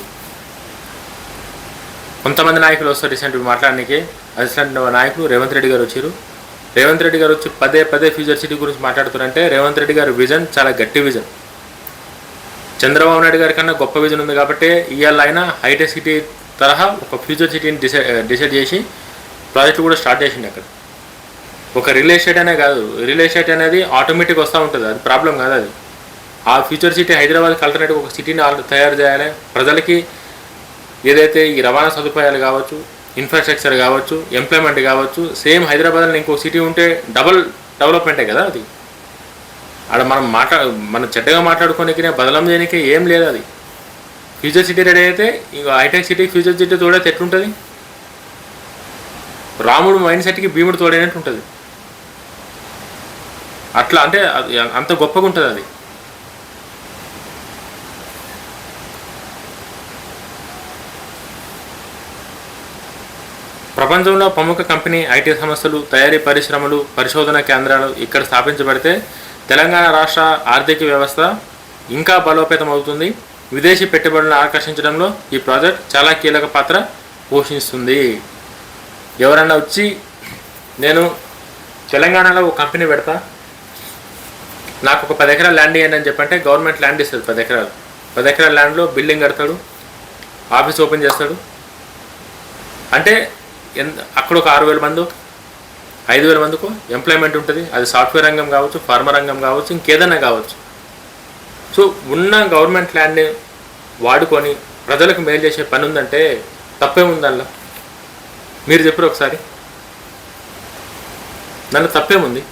కొంతమంది నాయకులు వస్తారు రీసెంట్గా మాట్లాడడానికి. అసిస్టెంట్ నాయకులు రేవంత్ రెడ్డి గారు వచ్చారు. రేవంత్ రెడ్డి గారు వచ్చి పదే ఫ్యూచర్ సిటీ గురించి మాట్లాడుతారంటే రేవంత్ రెడ్డి గారి విజన్ చాలా గట్టి విజన్. చంద్రబాబు నాయుడు గారి కన్నా గొప్ప విజన్ ఉంది కాబట్టి ఇవాళ ఆయన హైటెక్ సిటీ తరహా ఒక ఫ్యూచర్ సిటీని డిసైడ్ చేసి ప్రాజెక్టు కూడా స్టార్ట్ చేసింది. అక్కడ ఒక రియల్ ఎస్టేట్ అనే కాదు, రియల్ ఎస్టేట్ అనేది ఆటోమేటిక్ వస్తూ ఉంటుంది, అది ప్రాబ్లం కాదు. అది ఆ ఫ్యూచర్ సిటీ హైదరాబాద్కి ఆల్టర్నేటివ్ ఒక సిటీని తయారు చేయాలి. ప్రజలకి ఏదైతే ఈ రవాణా సదుపాయాలు కావచ్చు, ఇన్ఫ్రాస్ట్రక్చర్ కావచ్చు, ఎంప్లాయ్మెంట్ కావచ్చు, సేమ్ హైదరాబాద్లో ఇంకో సిటీ ఉంటే డబల్ డెవలప్మెంటే కదా అది. ఆడ మనం చెడ్డగా మాట్లాడుకోనికి బదలం చేయడానికి ఏం లేదు. అది ఫ్యూచర్ సిటీ రెడీ అయితే ఇంకో హైటెక్ సిటీ ఫ్యూచర్ సిటీ తోడైతే ఎట్లుంటుంది? రాముడు మైండ్ సెట్కి భీముడు తోడైనట్టు ఉంటుంది. అట్లా అంటే అంత గొప్పగా ఉంటుంది అది. ప్రపంచంలో ప్రముఖ కంపెనీ, ఐటీ సంస్థలు, తయారీ పరిశ్రమలు, పరిశోధన కేంద్రాలు ఇక్కడ స్థాపించబడితే తెలంగాణ రాష్ట్ర ఆర్థిక వ్యవస్థ ఇంకా బలోపేతం అవుతుంది. విదేశీ పెట్టుబడులను ఆకర్షించడంలో ఈ ప్రాజెక్ట్ చాలా కీలక పాత్ర పోషిస్తుంది. ఎవరన్నా వచ్చి నేను తెలంగాణలో ఒక కంపెనీ పెడతా, నాకు ఒక 10 ఎకరాల ల్యాండ్ ఇవ్వండి అని చెప్పంటే గవర్నమెంట్ ల్యాండ్ ఇస్తుంది. 10 ఎకరాలు 10 ఎకరాల ల్యాండ్లో బిల్డింగ్ కడతాడు, ఆఫీస్ ఓపెన్ చేస్తాడు. అంటే అక్కడ ఒక 6,000 మంది 5,000 మందికి ఎంప్లాయ్మెంట్ ఉంటుంది. అది సాఫ్ట్వేర్ రంగం కావచ్చు, ఫార్మా రంగం కావచ్చు, ఇంకేదైనా కావచ్చు. సో ఉన్న గవర్నమెంట్ ల్యాండ్ని వాడుకొని ప్రజలకు మేలు చేసే పని ఉందంటే తప్పేముందల్లా? మీరు చెప్పరు ఒకసారి. దాంట్లో తప్పేముంది?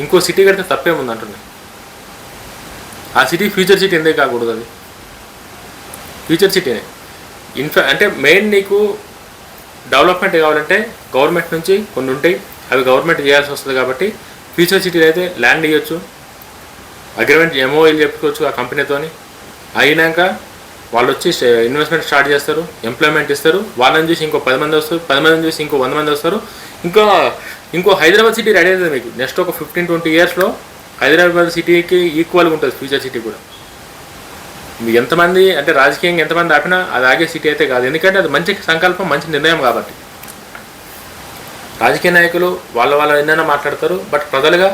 ఇంకో సిటీ కడితే తప్పేముంది అంటున్నాను. ఆ సిటీ ఫ్యూచర్ సిటీ ఎందుకు కాకూడదు? అది ఫ్యూచర్ సిటీనే. అంటే మెయిన్ నీకు డెవలప్మెంట్ కావాలంటే గవర్నమెంట్ నుంచి కొన్ని ఉంటాయి, అవి గవర్నమెంట్ చేయాల్సి వస్తుంది. కాబట్టి ఫ్యూచర్ సిటీలో అయితే ల్యాండ్ ఇవ్వచ్చు, అగ్రిమెంట్ ఎంఓఎల్ చెప్పుకోవచ్చు ఆ కంపెనీతోని. అయినాక వాళ్ళు వచ్చి ఇన్వెస్ట్మెంట్ స్టార్ట్ చేస్తారు, ఎంప్లాయ్మెంట్ ఇస్తారు. వాళ్ళని చూసి ఇంకో 10 మంది వస్తారు, 10 మందిని చూసి ఇంకో 100 మంది వస్తారు. ఇంకో హైదరాబాద్ సిటీ రెడీ అవుతుంది మీకు. నెక్స్ట్ ఒక 15-20 ఇయర్స్లో హైదరాబాద్ సిటీకి ఈక్వల్గా ఉంటుంది ఫ్యూచర్ సిటీ కూడా. ఎంతమంది అంటే రాజకీయంగా ఎంతమంది ఆపినా అది ఆగే సిటీ అయితే కాదు. ఎందుకంటే అది మంచి సంకల్పం, మంచి నిర్ణయం కాబట్టి. రాజకీయ నాయకులు వాళ్ళ ఏదైనా మాట్లాడతారు, బట్ ప్రజలుగా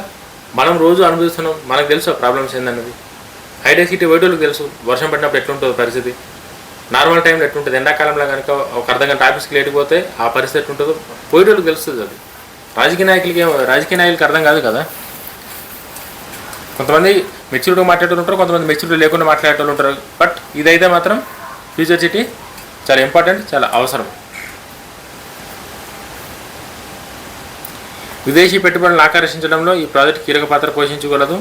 మనం రోజు అనుభవిస్తున్నాం, మనకు తెలుసు ఆ ప్రాబ్లమ్స్ ఏందన్నది. హైటెక్ సిటీ పోయేటోళ్ళకి తెలుసు వర్షం పడినప్పుడు ఎట్లుంటుందో పరిస్థితి, నార్మల్ టైంలో ఎట్లుంటుంది. ఎండాకాలంలో కనుక ఒక అర్ధగంట ఆఫీస్కి లేకపోతే ఆ పరిస్థితి ఎట్లుంటుందో పోయేటోళ్ళకి తెలుస్తుంది. అది రాజకీయ నాయకులకి అర్థం కాదు కదా. కొంతమంది మెచ్యూరిటీగా మాట్లాడుతూ ఉంటారు, కొంతమంది మెచ్యూరిటీ లేకుండా మాట్లాడేటోళ్ళు ఉంటారు. బట్ ఇదైతే మాత్రం ఫ్యూచర్ సిటీ చాలా ఇంపార్టెంట్, చాలా అవసరం. విదేశీ పెట్టుబడులను ఆకర్షించడంలో ఈ ప్రాజెక్ట్ కీలక పాత్ర పోషించగలదు.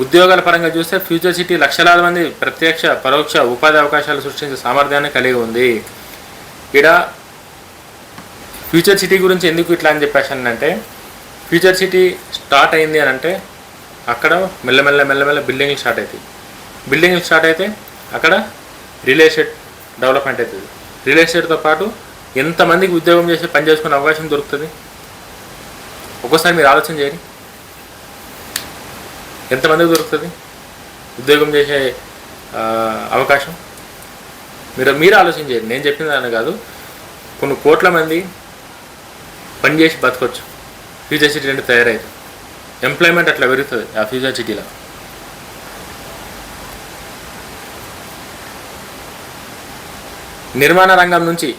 ఉద్యోగాల పరంగా చూస్తే ఫ్యూచర్ సిటీ లక్షలాది మంది ప్రత్యక్ష పరోక్ష ఉపాధి అవకాశాలు సృష్టించే సామర్థ్యాన్ని కలిగి ఉంది. ఇక్కడ ఫ్యూచర్ సిటీ గురించి ఎందుకు ఇట్లా అని చెప్పేసానంటే, ఫ్యూచర్ సిటీ స్టార్ట్ అయింది అని అంటే అక్కడ మెల్లమెల్ల బిల్డింగ్లు స్టార్ట్ అవుతాయి. బిల్డింగ్లు స్టార్ట్ అయితే అక్కడ రియల్ ఎస్టేట్ డెవలప్మెంట్ అవుతుంది. రియల్ ఎస్టేట్తో పాటు ఎంతమందికి ఉద్యోగం చేసి పని చేసుకునే అవకాశం దొరుకుతుంది. ఒక్కోసారి మీరు ఆలోచన చేయండి, ఎంతమందికి దొరుకుతుంది ఉద్యోగం చేసే అవకాశం? మీరు ఆలోచన చేయండి. నేను చెప్పిన దాన్ని కాదు, కొన్ని కోట్ల మంది పని చేసి బతకొచ్చు ఫ్యూచర్ సిటీ అంటే తయారైతే. ఎంప్లాయ్మెంట్ అట్లా పెరుగుతుంది ఆ ఫ్యూచర్ సిటీలో. నిర్మాణ రంగం నుంచి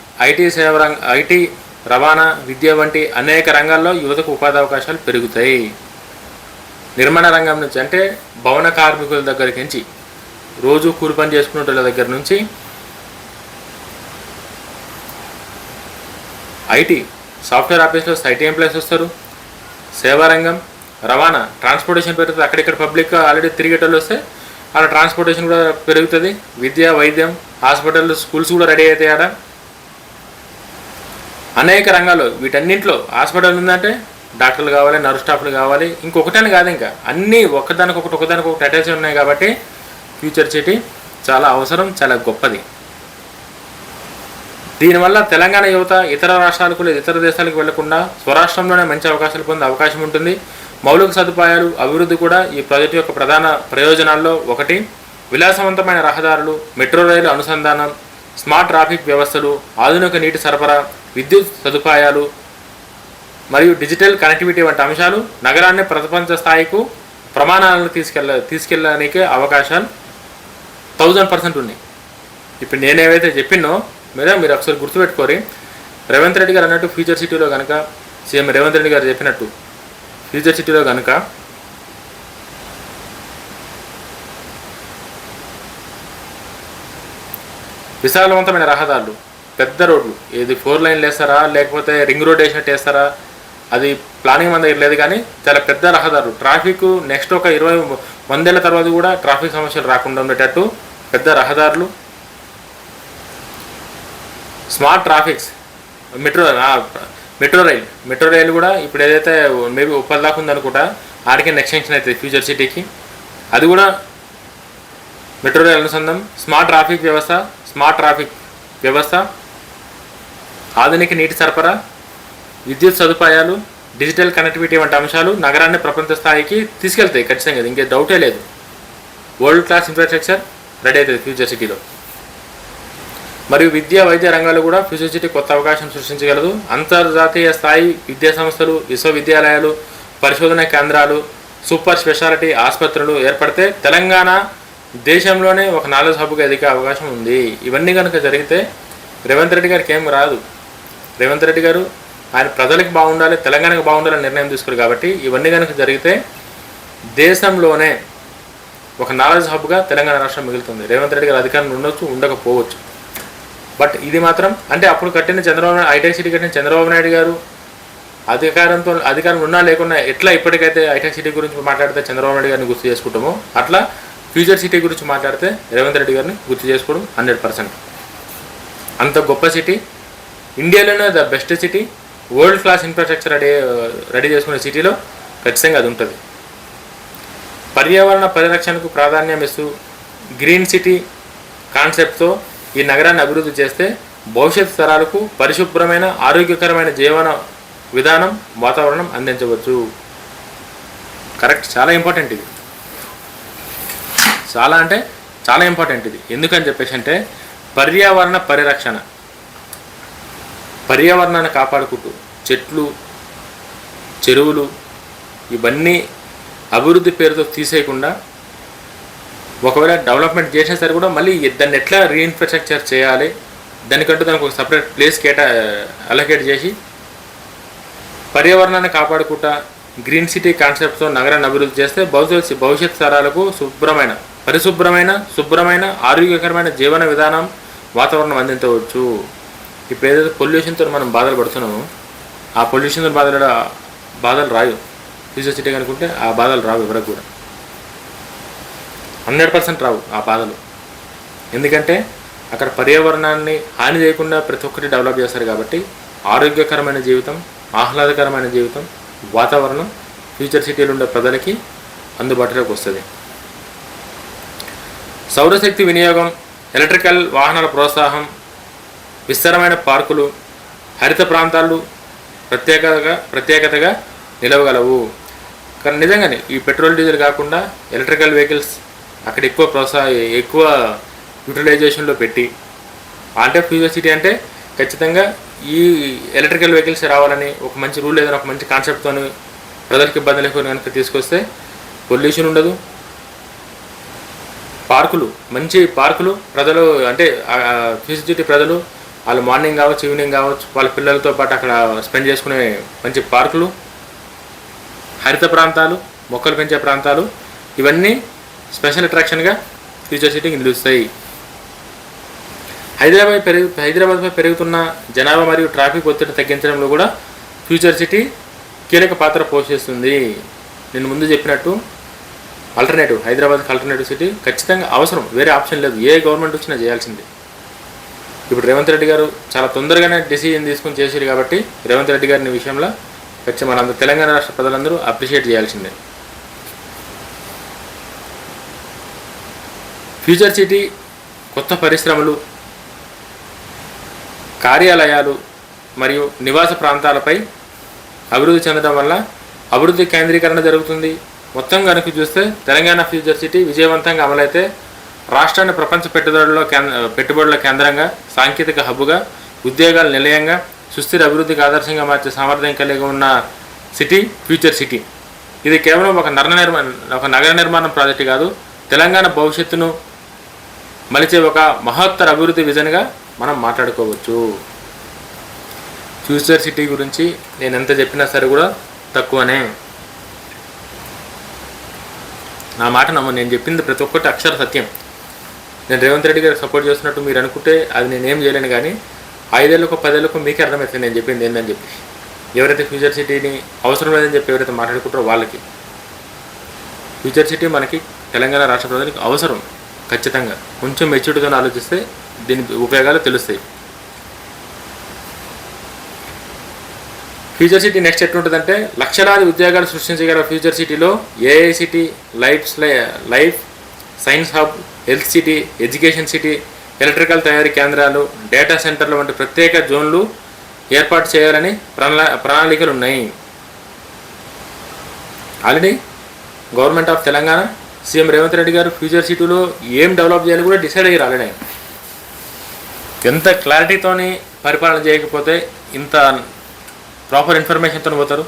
ఐటీ రవాణా, విద్య వంటి అనేక రంగాల్లో యువతకు ఉపాధి అవకాశాలు పెరుగుతాయి. నిర్మాణ రంగం నుంచి అంటే భవన కార్మికుల దగ్గరికి నుంచి, రోజు కూలి పని చేసుకునే వాళ్ళ దగ్గర నుంచి ఐటీ సాఫ్ట్వేర్ ఆఫీస్లో ఐటీ ఎంప్లాయీస్ వస్తారు. సేవా రంగం, రవాణా, ట్రాన్స్పోర్టేషన్ పెరుగుతుంది. అక్కడిక్కడ పబ్లిక్ ఆల్రెడీ తిరిగేటోళ్ళు వస్తే అలా ట్రాన్స్పోర్టేషన్ కూడా పెరుగుతుంది. విద్య, వైద్యం, హాస్పిటల్, స్కూల్స్ కూడా రెడీ అవుతాయి ఆడ. అనేక రంగాల్లో వీటన్నింటిలో హాస్పిటల్ ఉందంటే డాక్టర్లు కావాలి, నర్స్ స్టాఫ్లు కావాలి, ఇంకొకటని కాదు, ఇంకా అన్నీ ఒకదానికొకటి అటాచ్ ఉన్నాయి కాబట్టి ఫ్యూచర్ సిటీ చాలా అవసరం, చాలా గొప్పది. దీనివల్ల తెలంగాణ యువత ఇతర రాష్ట్రాలకు లేదా ఇతర దేశాలకు వెళ్లకుండా స్వరాష్ట్రంలోనే మంచి అవకాశాలు పొందే అవకాశం ఉంటుంది. మౌలిక సదుపాయాలు అభివృద్ధి కూడా ఈ ప్రాజెక్టు యొక్క ప్రధాన ప్రయోజనాల్లో ఒకటి. విలాసవంతమైన రహదారులు, మెట్రో రైలు అనుసంధానం, స్మార్ట్ ట్రాఫిక్ వ్యవస్థలు, ఆధునిక నీటి సరఫరా, విద్యుత్ సదుపాయాలు మరియు డిజిటల్ కనెక్టివిటీ వంటి అంశాలు నగరాన్ని ప్రపంచ స్థాయికు ప్రమాణాలను తీసుకెళ్ళడానికి అవకాశాలు 1000% ఉన్నాయి. ఇప్పుడు నేనేవైతే చెప్పినో మీరు ఒకసారి గుర్తుపెట్టుకోరి. రేవంత్ రెడ్డి గారు అన్నట్టు ఫ్యూచర్ సిటీలో కనుక సీఎం రేవంత్ రెడ్డి గారు చెప్పినట్టు ఫ్యూచర్ సిటీలో కనుక విశాలవంతమైన రహదారులు, పెద్ద రోడ్లు, ఏది 4 లైన్లు వేస్తారా లేకపోతే రింగ్ రోడ్ వేసినట్టు వేస్తారా అది ప్లానింగ్ మన దగ్గర లేదు, కానీ చాలా పెద్ద రహదారులు, ట్రాఫిక్ నెక్స్ట్ ఒక 20-100 ఏళ్ళ తర్వాత కూడా ట్రాఫిక్ సమస్యలు రాకుండా ఉండేటట్టు పెద్ద రహదారులు, స్మార్ట్ ట్రాఫిక్స్, మెట్రో రైలు కూడా ఇప్పుడు ఏదైతే మేబీ 10 దాకా ఉందనుకుంటా, ఆడికి ఎక్స్టెన్షన్ అవుతుంది ఫ్యూచర్ సిటీకి, అది కూడా మెట్రో రైలు అనుసంధానం, స్మార్ట్ ట్రాఫిక్ వ్యవస్థ, ఆధునిక నీటి సరఫరా, విద్యుత్ సదుపాయాలు, డిజిటల్ కనెక్టివిటీ వంటి అంశాలు నగరాన్ని ప్రపంచ స్థాయికి తీసుకెళ్తాయి ఖచ్చితంగా, ఇంకే డౌటే లేదు. వరల్డ్ క్లాస్ ఇన్ఫ్రాస్ట్రక్చర్ రెడీ అవుతుంది ఫ్యూచర్ సిటీలో. మరియు విద్యా వైద్య రంగాలు కూడా ఫ్యూచర్ సిటీ కొత్త అవకాశం సృష్టించగలదు. అంతర్జాతీయ స్థాయి విద్యా సంస్థలు, విశ్వవిద్యాలయాలు, పరిశోధన కేంద్రాలు, సూపర్ స్పెషాలిటీ ఆసుపత్రులు ఏర్పడితే తెలంగాణ దేశంలోనే ఒక నాలెడ్జ్ హబ్గా ఎదిగే అవకాశం ఉంది. ఇవన్నీ కనుక జరిగితే రేవంత్ రెడ్డి గారికి ఏం రాదు. రేవంత్ రెడ్డి గారు ఆయన ప్రజలకు బాగుండాలి, తెలంగాణకు బాగుండాలని నిర్ణయం తీసుకున్నారు కాబట్టి ఇవన్నీ కనుక జరిగితే దేశంలోనే ఒక నాలెడ్జ్ హబ్గా తెలంగాణ రాష్ట్రం మిగులుతుంది. రేవంత్ రెడ్డి గారు అధికారంలో ఉండొచ్చు, ఉండకపోవచ్చు, బట్ ఇది మాత్రం అంటే అప్పుడు కట్టిన హైటెక్ సిటీ కట్టిన చంద్రబాబు నాయుడు గారు అధికారం ఉన్నా లేకున్నా ఎట్లా ఇప్పటికైతే హైటెక్ సిటీ గురించి మాట్లాడితే చంద్రబాబు నాయుడు గారిని గుర్తు చేసుకుంటామో అట్లా ఫ్యూచర్ సిటీ గురించి మాట్లాడితే రేవంత్ రెడ్డి గారిని గుర్తు చేసుకోవడం 100%. అంత గొప్ప సిటీ, ఇండియాలోనే the best city, world class infrastructure ready చేసుకునే సిటీలో ఖచ్చితంగా అది ఉంటుంది. పర్యావరణ పరిరక్షణకు ప్రాధాన్యం ఇస్తూ గ్రీన్ సిటీ కాన్సెప్ట్తో ఈ నగరాన్ని అభివృద్ధి చేస్తే భవిష్యత్ తరాలకు పరిశుభ్రమైన ఆరోగ్యకరమైన జీవన విధానం, వాతావరణం అందించవచ్చు. కరెక్ట్, చాలా ఇంపార్టెంట్ ఇది, చాలా ఇంపార్టెంట్ ఇది. ఎందుకని చెప్పేసి అంటే పర్యావరణ పరిరక్షణ, పర్యావరణాన్ని కాపాడుకుంటూ చెట్లు, చెరువులు ఇవన్నీ అభివృద్ధి పేరుతో తీసేయకుండా ఒకవేళ డెవలప్మెంట్ చేసినా సరే కూడా మళ్ళీ దాన్ని ఎట్లా రీఇన్ఫ్రాస్ట్రక్చర్ చేయాలి, దానికంటూ దానికి ఒక సపరేట్ ప్లేస్ అలొకేట్ చేసి పర్యావరణాన్ని కాపాడుకుంటా గ్రీన్ సిటీ కాన్సెప్ట్తో నగరాన్ని అభివృద్ధి చేస్తే భవిష్యత్ తరాలకు శుభ్రమైన ఆరోగ్యకరమైన జీవన విధానం, వాతావరణం అందించవచ్చు. ఇప్పుడు ఏదైతే పొల్యూషన్తో మనం బాధలు పడుతున్నామో ఆ పొల్యూషన్తో బాధలు రావు ఫ్యూచర్ సిటీ అనుకుంటే, ఆ బాధలు రావు ఎవరికి కూడా, 100% రావు ఆ బాధలు. ఎందుకంటే అక్కడ పర్యావరణాన్ని హాని చేయకుండా ప్రతి ఒక్కటి డెవలప్ చేస్తారు కాబట్టి ఆరోగ్యకరమైన జీవితం, ఆహ్లాదకరమైన జీవితం, వాతావరణం ఫ్యూచర్ సిటీలో ఉండే ప్రజలకి అందుబాటులోకి వస్తుంది. సౌరశక్తి వినియోగం, ఎలక్ట్రికల్ వాహనాల ప్రోత్సాహం, విస్తారమైన పార్కులు, హరిత ప్రాంతాలు ప్రత్యేకతగా నిలవగలవు. కానీ నిజంగానే ఈ పెట్రోల్ డీజిల్ కాకుండా ఎలక్ట్రికల్ వెహికల్స్ అక్కడ ఎక్కువ యూటిలైజేషన్లో పెట్టి, అంటే ఫ్యూచర్ సిటీ అంటే ఖచ్చితంగా ఈ ఎలక్ట్రికల్ వెహికల్స్ రావాలని ఒక మంచి రూల్, ఏదైనా ఒక మంచి కాన్సెప్ట్తో ప్రజలకు ఇబ్బంది లేకుండా కనుక తీసుకొస్తే పొల్యూషన్ ఉండదు. మంచి పార్కులు ప్రజలు అంటే ఫ్యూచర్ సిటీ ప్రజలు వాళ్ళు మార్నింగ్ కావచ్చు, ఈవినింగ్ కావచ్చు, వాళ్ళ పిల్లలతో పాటు అక్కడ స్పెండ్ చేసుకునే మంచి పార్కులు, హరిత ప్రాంతాలు, మొక్కలు పెంచే ప్రాంతాలు, ఇవన్నీ స్పెషల్ అట్రాక్షన్గా ఫ్యూచర్ సిటీకి నిలుస్తాయి. హైదరాబాద్పై పెరుగుతున్న జనాభా మరియు ట్రాఫిక్ ఒత్తిడి తగ్గించడంలో కూడా ఫ్యూచర్ సిటీ కీలక పాత్ర పోషిస్తుంది. నేను ముందు చెప్పినట్టు హైదరాబాద్కి ఆల్టర్నేటివ్ సిటీ ఖచ్చితంగా అవసరం, వేరే ఆప్షన్ లేదు. ఏ గవర్నమెంట్ వచ్చినా చేయాల్సిందే. ఇప్పుడు రేవంత్ రెడ్డి గారు చాలా తొందరగానే డిసిజన్ తీసుకొని చేశారు కాబట్టి రేవంత్ రెడ్డి గారిని విషయంలో మన తెలంగాణ రాష్ట్ర ప్రజలందరూ అప్రిషియేట్ చేయాల్సిందే. ఫ్యూచర్ సిటీ కొత్త పరిశ్రమలు, కార్యాలయాలు మరియు నివాస ప్రాంతాలపై అభివృద్ధి చెందడం వల్ల అభివృద్ధి కేంద్రీకరణ జరుగుతుంది. మొత్తం కనుక చూస్తే తెలంగాణ ఫ్యూచర్ సిటీ విజయవంతంగా అమలైతే రాష్ట్రాన్ని ప్రపంచ పెట్టుబడుల కేంద్రంగా, సాంకేతిక హబ్బుగా, ఉద్యోగాల నిలయంగా, సుస్థిర అభివృద్ధికి ఆదర్శంగా మార్చే సామర్థ్యం కలిగి ఉన్న సిటీ ఫ్యూచర్ సిటీ. ఇది కేవలం ఒక నగర నిర్మాణం ప్రాజెక్టు కాదు, తెలంగాణ భవిష్యత్తును మలిచే ఒక మహత్తర అభివృద్ధి విజన్గా మనం మాట్లాడుకోవచ్చు. ఫ్యూచర్ సిటీ గురించి నేను ఎంత చెప్పినా సరే కూడా తక్కువనే. నా మాట నమ్మ, నేను చెప్పింది ప్రతి ఒక్కటి అక్షర సత్యం. నేను రేవంత్ రెడ్డి గారికి సపోర్ట్ చేస్తున్నట్టు మీరు అనుకుంటే అది నేనేం చేయలేను, కానీ 5 ఏళ్ళకు 10 ఏళ్ళకు మీకే అర్థమవుతుంది నేను చెప్పింది ఏందని చెప్పి. ఎవరైతే ఫ్యూచర్ సిటీని అవసరం లేదని చెప్పి ఎవరైతే మాట్లాడుకుంటారో వాళ్ళకి ఫ్యూచర్ సిటీ మనకి తెలంగాణ రాష్ట్ర ప్రజలకు అవసరం. ఖచ్చితంగా కొంచెం మెచ్యూరిటీతో ఆలోచిస్తే దీని ఉపయోగాలు తెలుస్తాయి. ఫ్యూచర్ సిటీ నెక్స్ట్ ఎట్లుంటుందంటే, లక్షలాది ఉద్యోగాలు సృష్టించగల ఫ్యూచర్ సిటీలో AICTE, life science hub, health city, education city, electrical తయారీ కేంద్రాలు, డేటా సెంటర్లు వంటి ప్రత్యేక జోన్లు ఏర్పాటు చేయాలని ప్రణాళికలు ఉన్నాయి. Already government of Telangana CM Revanth Reddy గారు ఫ్యూచర్ సిటీలో ఏం డెవలప్ చేయాలి కూడా డిసైడ్ అయ్యారు ఆల్రెడీ. ఎంత క్లారిటీతోని పరిపాలన చేయకపోతే ఇంత ప్రాపర్ ఇన్ఫర్మేషన్తో పోతారు.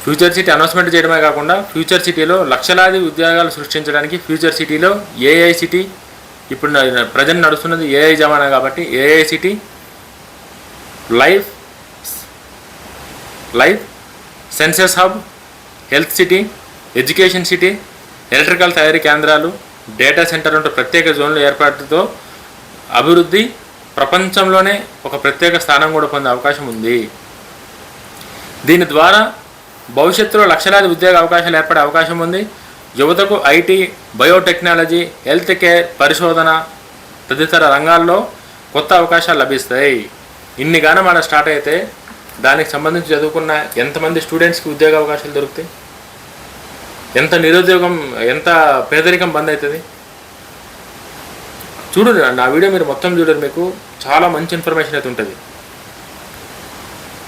ఫ్యూచర్ సిటీ అనౌన్స్మెంట్ చేయడమే కాకుండా ఫ్యూచర్ సిటీలో లక్షలాది ఉద్యోగాలు సృష్టించడానికి ఫ్యూచర్ సిటీలో ఏఐ సిటీ, ఇప్పుడు ప్రజెంట్ నడుస్తున్నది ఏఐ జమానా కాబట్టి AI city, life sciences hub, health city, education city, electrical తయారీ కేంద్రాలు, డేటా సెంటర్ వంటి ప్రత్యేక జోన్ల ఏర్పాటుతో అభివృద్ధి ప్రపంచంలోనే ఒక ప్రత్యేక స్థానం కూడా పొందే అవకాశం ఉంది. దీని ద్వారా భవిష్యత్తులో లక్షలాది ఉద్యోగ అవకాశాలు ఏర్పడే అవకాశం ఉంది. యువతకు ఐటీ, బయోటెక్నాలజీ, హెల్త్ కేర్, పరిశోధన తదితర రంగాల్లో కొత్త అవకాశాలు లభిస్తాయి. ఇన్ని గానం ఆడ స్టార్ట్ అయితే దానికి సంబంధించి చదువుకున్న ఎంతమంది స్టూడెంట్స్కి ఉద్యోగ అవకాశాలు దొరుకుతాయి, ఎంత నిరుద్యోగం, ఎంత పేదరికం బంద్ అవుతుంది. చూడండి నా వీడియో మీరు మొత్తం చూడండి, మీకు చాలా మంచి ఇన్ఫర్మేషన్ అయితే ఉంటుంది.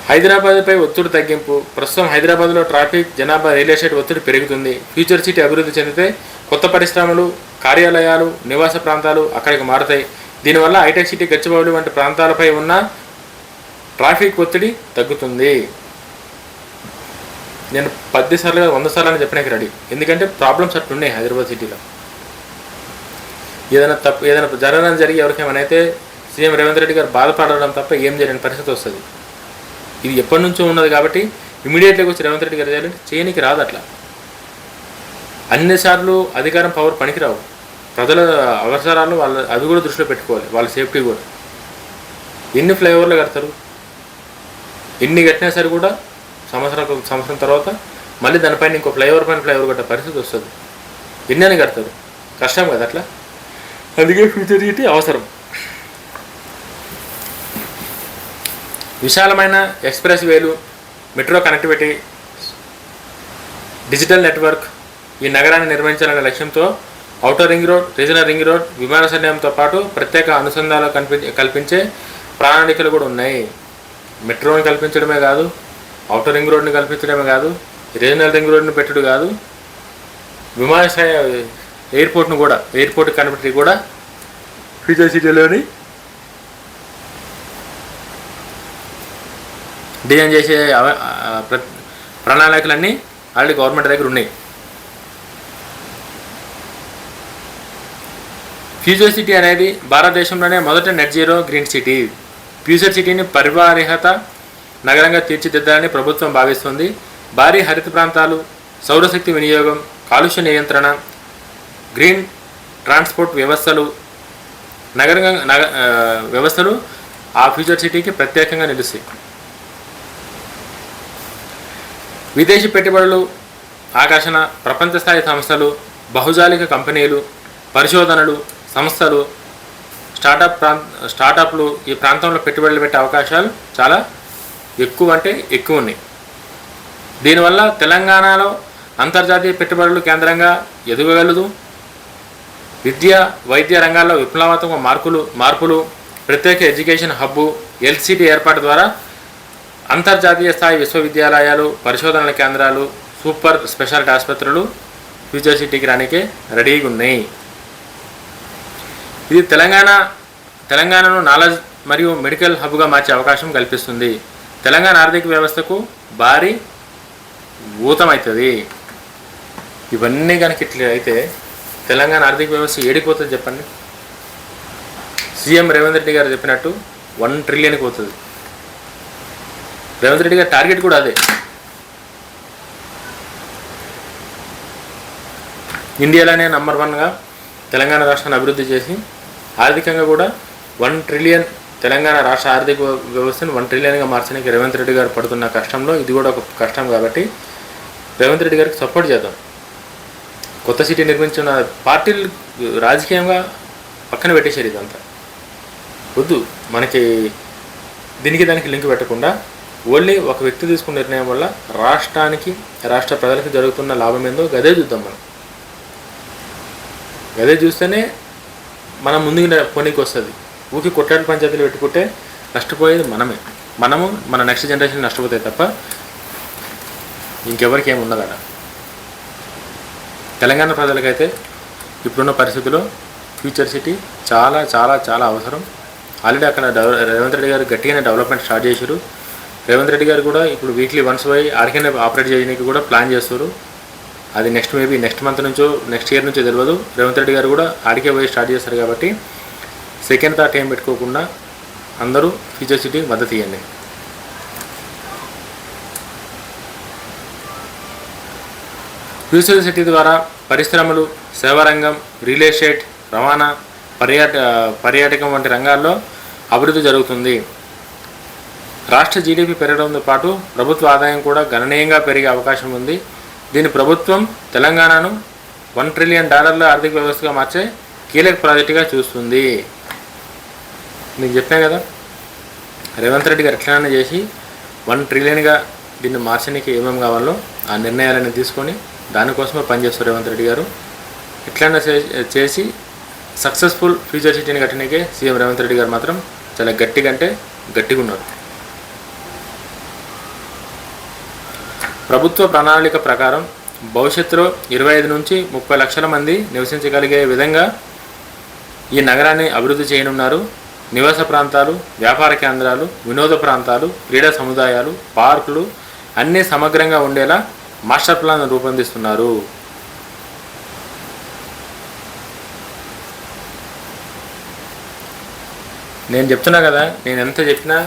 హైదరాబాద్పై ఒత్తిడి తగ్గింపు. ప్రస్తుతం హైదరాబాద్లో ట్రాఫిక్, జనాభా, రియల్ ఎస్టేట్ ఒత్తిడి పెరుగుతుంది. ఫ్యూచర్ సిటీ అభివృద్ధి చెందితే కొత్త పరిశ్రమలు, కార్యాలయాలు, నివాస ప్రాంతాలు అక్కడికి మారుతాయి. దీనివల్ల హైటెక్ సిటీ, గచ్చిబౌలి వంటి ప్రాంతాలపై ఉన్న ట్రాఫిక్ ఒత్తిడి తగ్గుతుంది. నేను 10 సార్లు 100 సార్లు అని చెప్పడానికి రెడీ. ఎందుకంటే ప్రాబ్లమ్స్ అట్లున్నాయి హైదరాబాద్ సిటీలో. ఏదైనా జరగడం జరిగి ఎవరికేమైనా అయితే సీఎం రేవంత్ రెడ్డి గారు బాధపడడం తప్ప ఏం చేయలేని పరిస్థితి వస్తుంది. ఇది ఎప్పటి నుంచో ఉన్నది కాబట్టి ఇమీడియట్గా వచ్చి రేవంత్ రెడ్డి గారు చేయాలంటే చేయనికి రాదు. అట్లా అన్నిసార్లు అధికారం, పవర్ పనికిరావు. ప్రజల అవసరాలు అవి కూడా దృష్టిలో పెట్టుకోవాలి, వాళ్ళ సేఫ్టీ కూడా. ఎన్ని ఫ్లైఓవర్లు కడతారు, ఎన్ని కట్టినా సరే కూడా సంవత్సరం తర్వాత మళ్ళీ దానిపైన ఇంకో ఫ్లైఓవర్ కట్టే పరిస్థితి వస్తుంది. ఎన్ని అని కడతారు, కష్టం కదా అట్లా. అందుకే ఫ్యూచర్ సిటీ అవసరం. విశాలమైన ఎక్స్ప్రెస్ వేలు, మెట్రో కనెక్టివిటీ, డిజిటల్ నెట్వర్క్ ఈ నగరాన్ని నిర్మించాలనే లక్ష్యంతో outer ring road, regional ring road, విమానాశ్రయంతో పాటు ప్రత్యేక అనుసంధానాలు కల్పించే ప్రణాళికలు కూడా ఉన్నాయి. మెట్రోని కల్పించడమే కాదు, ఔటర్ రింగ్ రోడ్ని కల్పించడమే కాదు, రీజనల్ రింగ్ రోడ్ని పెట్టడం కాదు, విమానాశ్రయ ఎయిర్పోర్ట్ కనెక్టివిటీ కూడా ఫ్యూచర్ సిటీలోని డిజైన్ చేసే ప్రణాళికలన్నీ ఆల్రెడీ గవర్నమెంట్ దగ్గర ఉన్నాయి. ఫ్యూచర్ సిటీ అనేది భారతదేశంలోనే మొదట net zero green city. Future సిటీని పరివారిహత నగరంగా తీర్చిదిద్దాలని ప్రభుత్వం భావిస్తుంది. భారీ హరిత ప్రాంతాలు, సౌరశక్తి వినియోగం, కాలుష్య నియంత్రణ, గ్రీన్ ట్రాన్స్పోర్ట్ వ్యవస్థలు ఆ ఫ్యూచర్ సిటీకి ప్రత్యేకంగా నిలుస్తాయి. విదేశీ పెట్టుబడులు ఆకర్షణ, ప్రపంచ స్థాయి సంస్థలు, బహుజాలిక కంపెనీలు, పరిశోధనలు సంస్థలు, స్టార్టప్లు ఈ ప్రాంతంలో పెట్టుబడులు పెట్టే అవకాశాలు చాలా ఎక్కువ అంటే ఎక్కువ ఉన్నాయి. దీనివల్ల తెలంగాణలో అంతర్జాతీయ పెట్టుబడులు కేంద్రంగా ఎదగగలదు. విద్య వైద్య రంగాల్లో విప్లవాత్మక మార్పులు ప్రత్యేక ఎడ్యుకేషన్ హబ్బు ఎల్సిటీ ఏర్పాటు ద్వారా అంతర్జాతీయ స్థాయి విశ్వవిద్యాలయాలు పరిశోధనల కేంద్రాలు సూపర్ స్పెషాలిటీ ఆసుపత్రులు ఫ్యూచర్ సిటీకి రానికే రెడీగా ఉన్నాయి. ఇది తెలంగాణను నాలెడ్జ్ మరియు మెడికల్ హబ్గా మార్చే అవకాశం కల్పిస్తుంది. తెలంగాణ ఆర్థిక వ్యవస్థకు భారీ ఊతమవుతుంది. ఇవన్నీ కనుక ఇట్లా అయితే తెలంగాణ ఆర్థిక వ్యవస్థ ఏడిపోతుంది చెప్పండి. సీఎం రేవంత్ రెడ్డి గారు చెప్పినట్టు 1 ట్రిలియన్కి పోతుంది. రేవంత్ రెడ్డి గారి టార్గెట్ కూడా అదే. ఇండియాలోనే నంబర్ 1గా తెలంగాణ రాష్ట్రాన్ని అభివృద్ధి చేసి ఆర్థికంగా కూడా 1 ట్రిలియన్ తెలంగాణ రాష్ట్ర ఆర్థిక వ్యవస్థను 1 ట్రిలియన్గా మార్చడానికి రేవంత్ రెడ్డి గారు పడుతున్న కష్టంలో ఇది కూడా ఒక కష్టం కాబట్టి రేవంత్ రెడ్డి గారికి సపోర్ట్ చేద్దాం. కొత్త సిటీ నిర్మించిన పార్టీలు రాజకీయంగా పక్కన పెట్టేశారు. ఇదంతా వద్దు. మనకి దానికి లింక్ పెట్టకుండా ఓన్లీ ఒక వ్యక్తి తీసుకున్న నిర్ణయం వల్ల రాష్ట్ర ప్రజలకి జరుగుతున్న లాభం ఏందో గదే చూద్దాం. గదే చూస్తేనే మనం ముందుకు పోనీకి వస్తుంది. ఊరికి కొట్టాడు పంచాయతీలు పెట్టుకుంటే నష్టపోయేది మనము మన నెక్స్ట్ జనరేషన్ నష్టపోతాయి తప్ప ఇంకెవరికి ఏమి ఉన్నదట. తెలంగాణ ప్రజలకైతే ఇప్పుడున్న పరిస్థితుల్లో ఫ్యూచర్ సిటీ చాలా చాలా చాలా అవసరం. ఆల్రెడీ అక్కడ రేవంత్ రెడ్డి గారు గట్టిగానే డెవలప్మెంట్ స్టార్ట్ చేశారు. రేవంత్ రెడ్డి గారు కూడా ఇప్పుడు వీక్లీ వన్స్ పోయి ఆడికనే ఆపరేట్ చేయడానికి కూడా ప్లాన్ చేస్తారు. అది నెక్స్ట్ మంత్ నుంచో నెక్స్ట్ ఇయర్ నుంచో తెలియదు. రేవంత్ రెడ్డి గారు కూడా ఆడికే పోయి స్టార్ట్ చేస్తారు కాబట్టి సెకండ్ థాట్ ఏం పెట్టుకోకుండా అందరూ ఫ్యూచర్ సిటీకి మద్దతు ఇవ్వండి. ఫ్యూచర్ సిటీ ద్వారా పరిశ్రమలు, సేవారంగం, రియల్ ఎస్టేట్, రవాణా, పర్యాటకం వంటి రంగాల్లో అభివృద్ధి జరుగుతుంది. రాష్ట్ర జీడీపీ పెరగడంతో పాటు ప్రభుత్వ ఆదాయం కూడా గణనీయంగా పెరిగే అవకాశం ఉంది. దీని ప్రభుత్వం తెలంగాణను $1 ట్రిలియన్ ఆర్థిక వ్యవస్థగా మార్చే కీలక ప్రాజెక్టుగా చూస్తుంది. మీకు చెప్పాను కదా, రేవంత్ రెడ్డి గారు ఎట్లైనా చేసి 1 ట్రిలియన్గా దీన్ని మార్చడానికి ఏమేమి కావాలో ఆ నిర్ణయాలను తీసుకొని దానికోసమే పనిచేస్తారు రేవంత్ రెడ్డి గారు. ఎట్లైనా చేసి సక్సెస్ఫుల్ ఫ్యూచర్ సిటీని కట్టడానికే సీఎం రేవంత్ రెడ్డి గారు మాత్రం చాలా గట్టిగా ఉన్నారు. ప్రభుత్వ ప్రణాళిక ప్రకారం భవిష్యత్తులో 25 నుంచి 30 లక్షల మంది నివసించగలిగే విధంగా ఈ నగరాన్ని అభివృద్ధి చేయనున్నారు. నివాస ప్రాంతాలు, వ్యాపార కేంద్రాలు, వినోద ప్రాంతాలు, క్రీడా సముదాయాలు, పార్కులు అన్నీ సమగ్రంగా ఉండేలా మాస్టర్ ప్లాన్ రూపొందిస్తున్నారు. నేను చెప్తున్నా కదా, నేను ఎంత చెప్పినా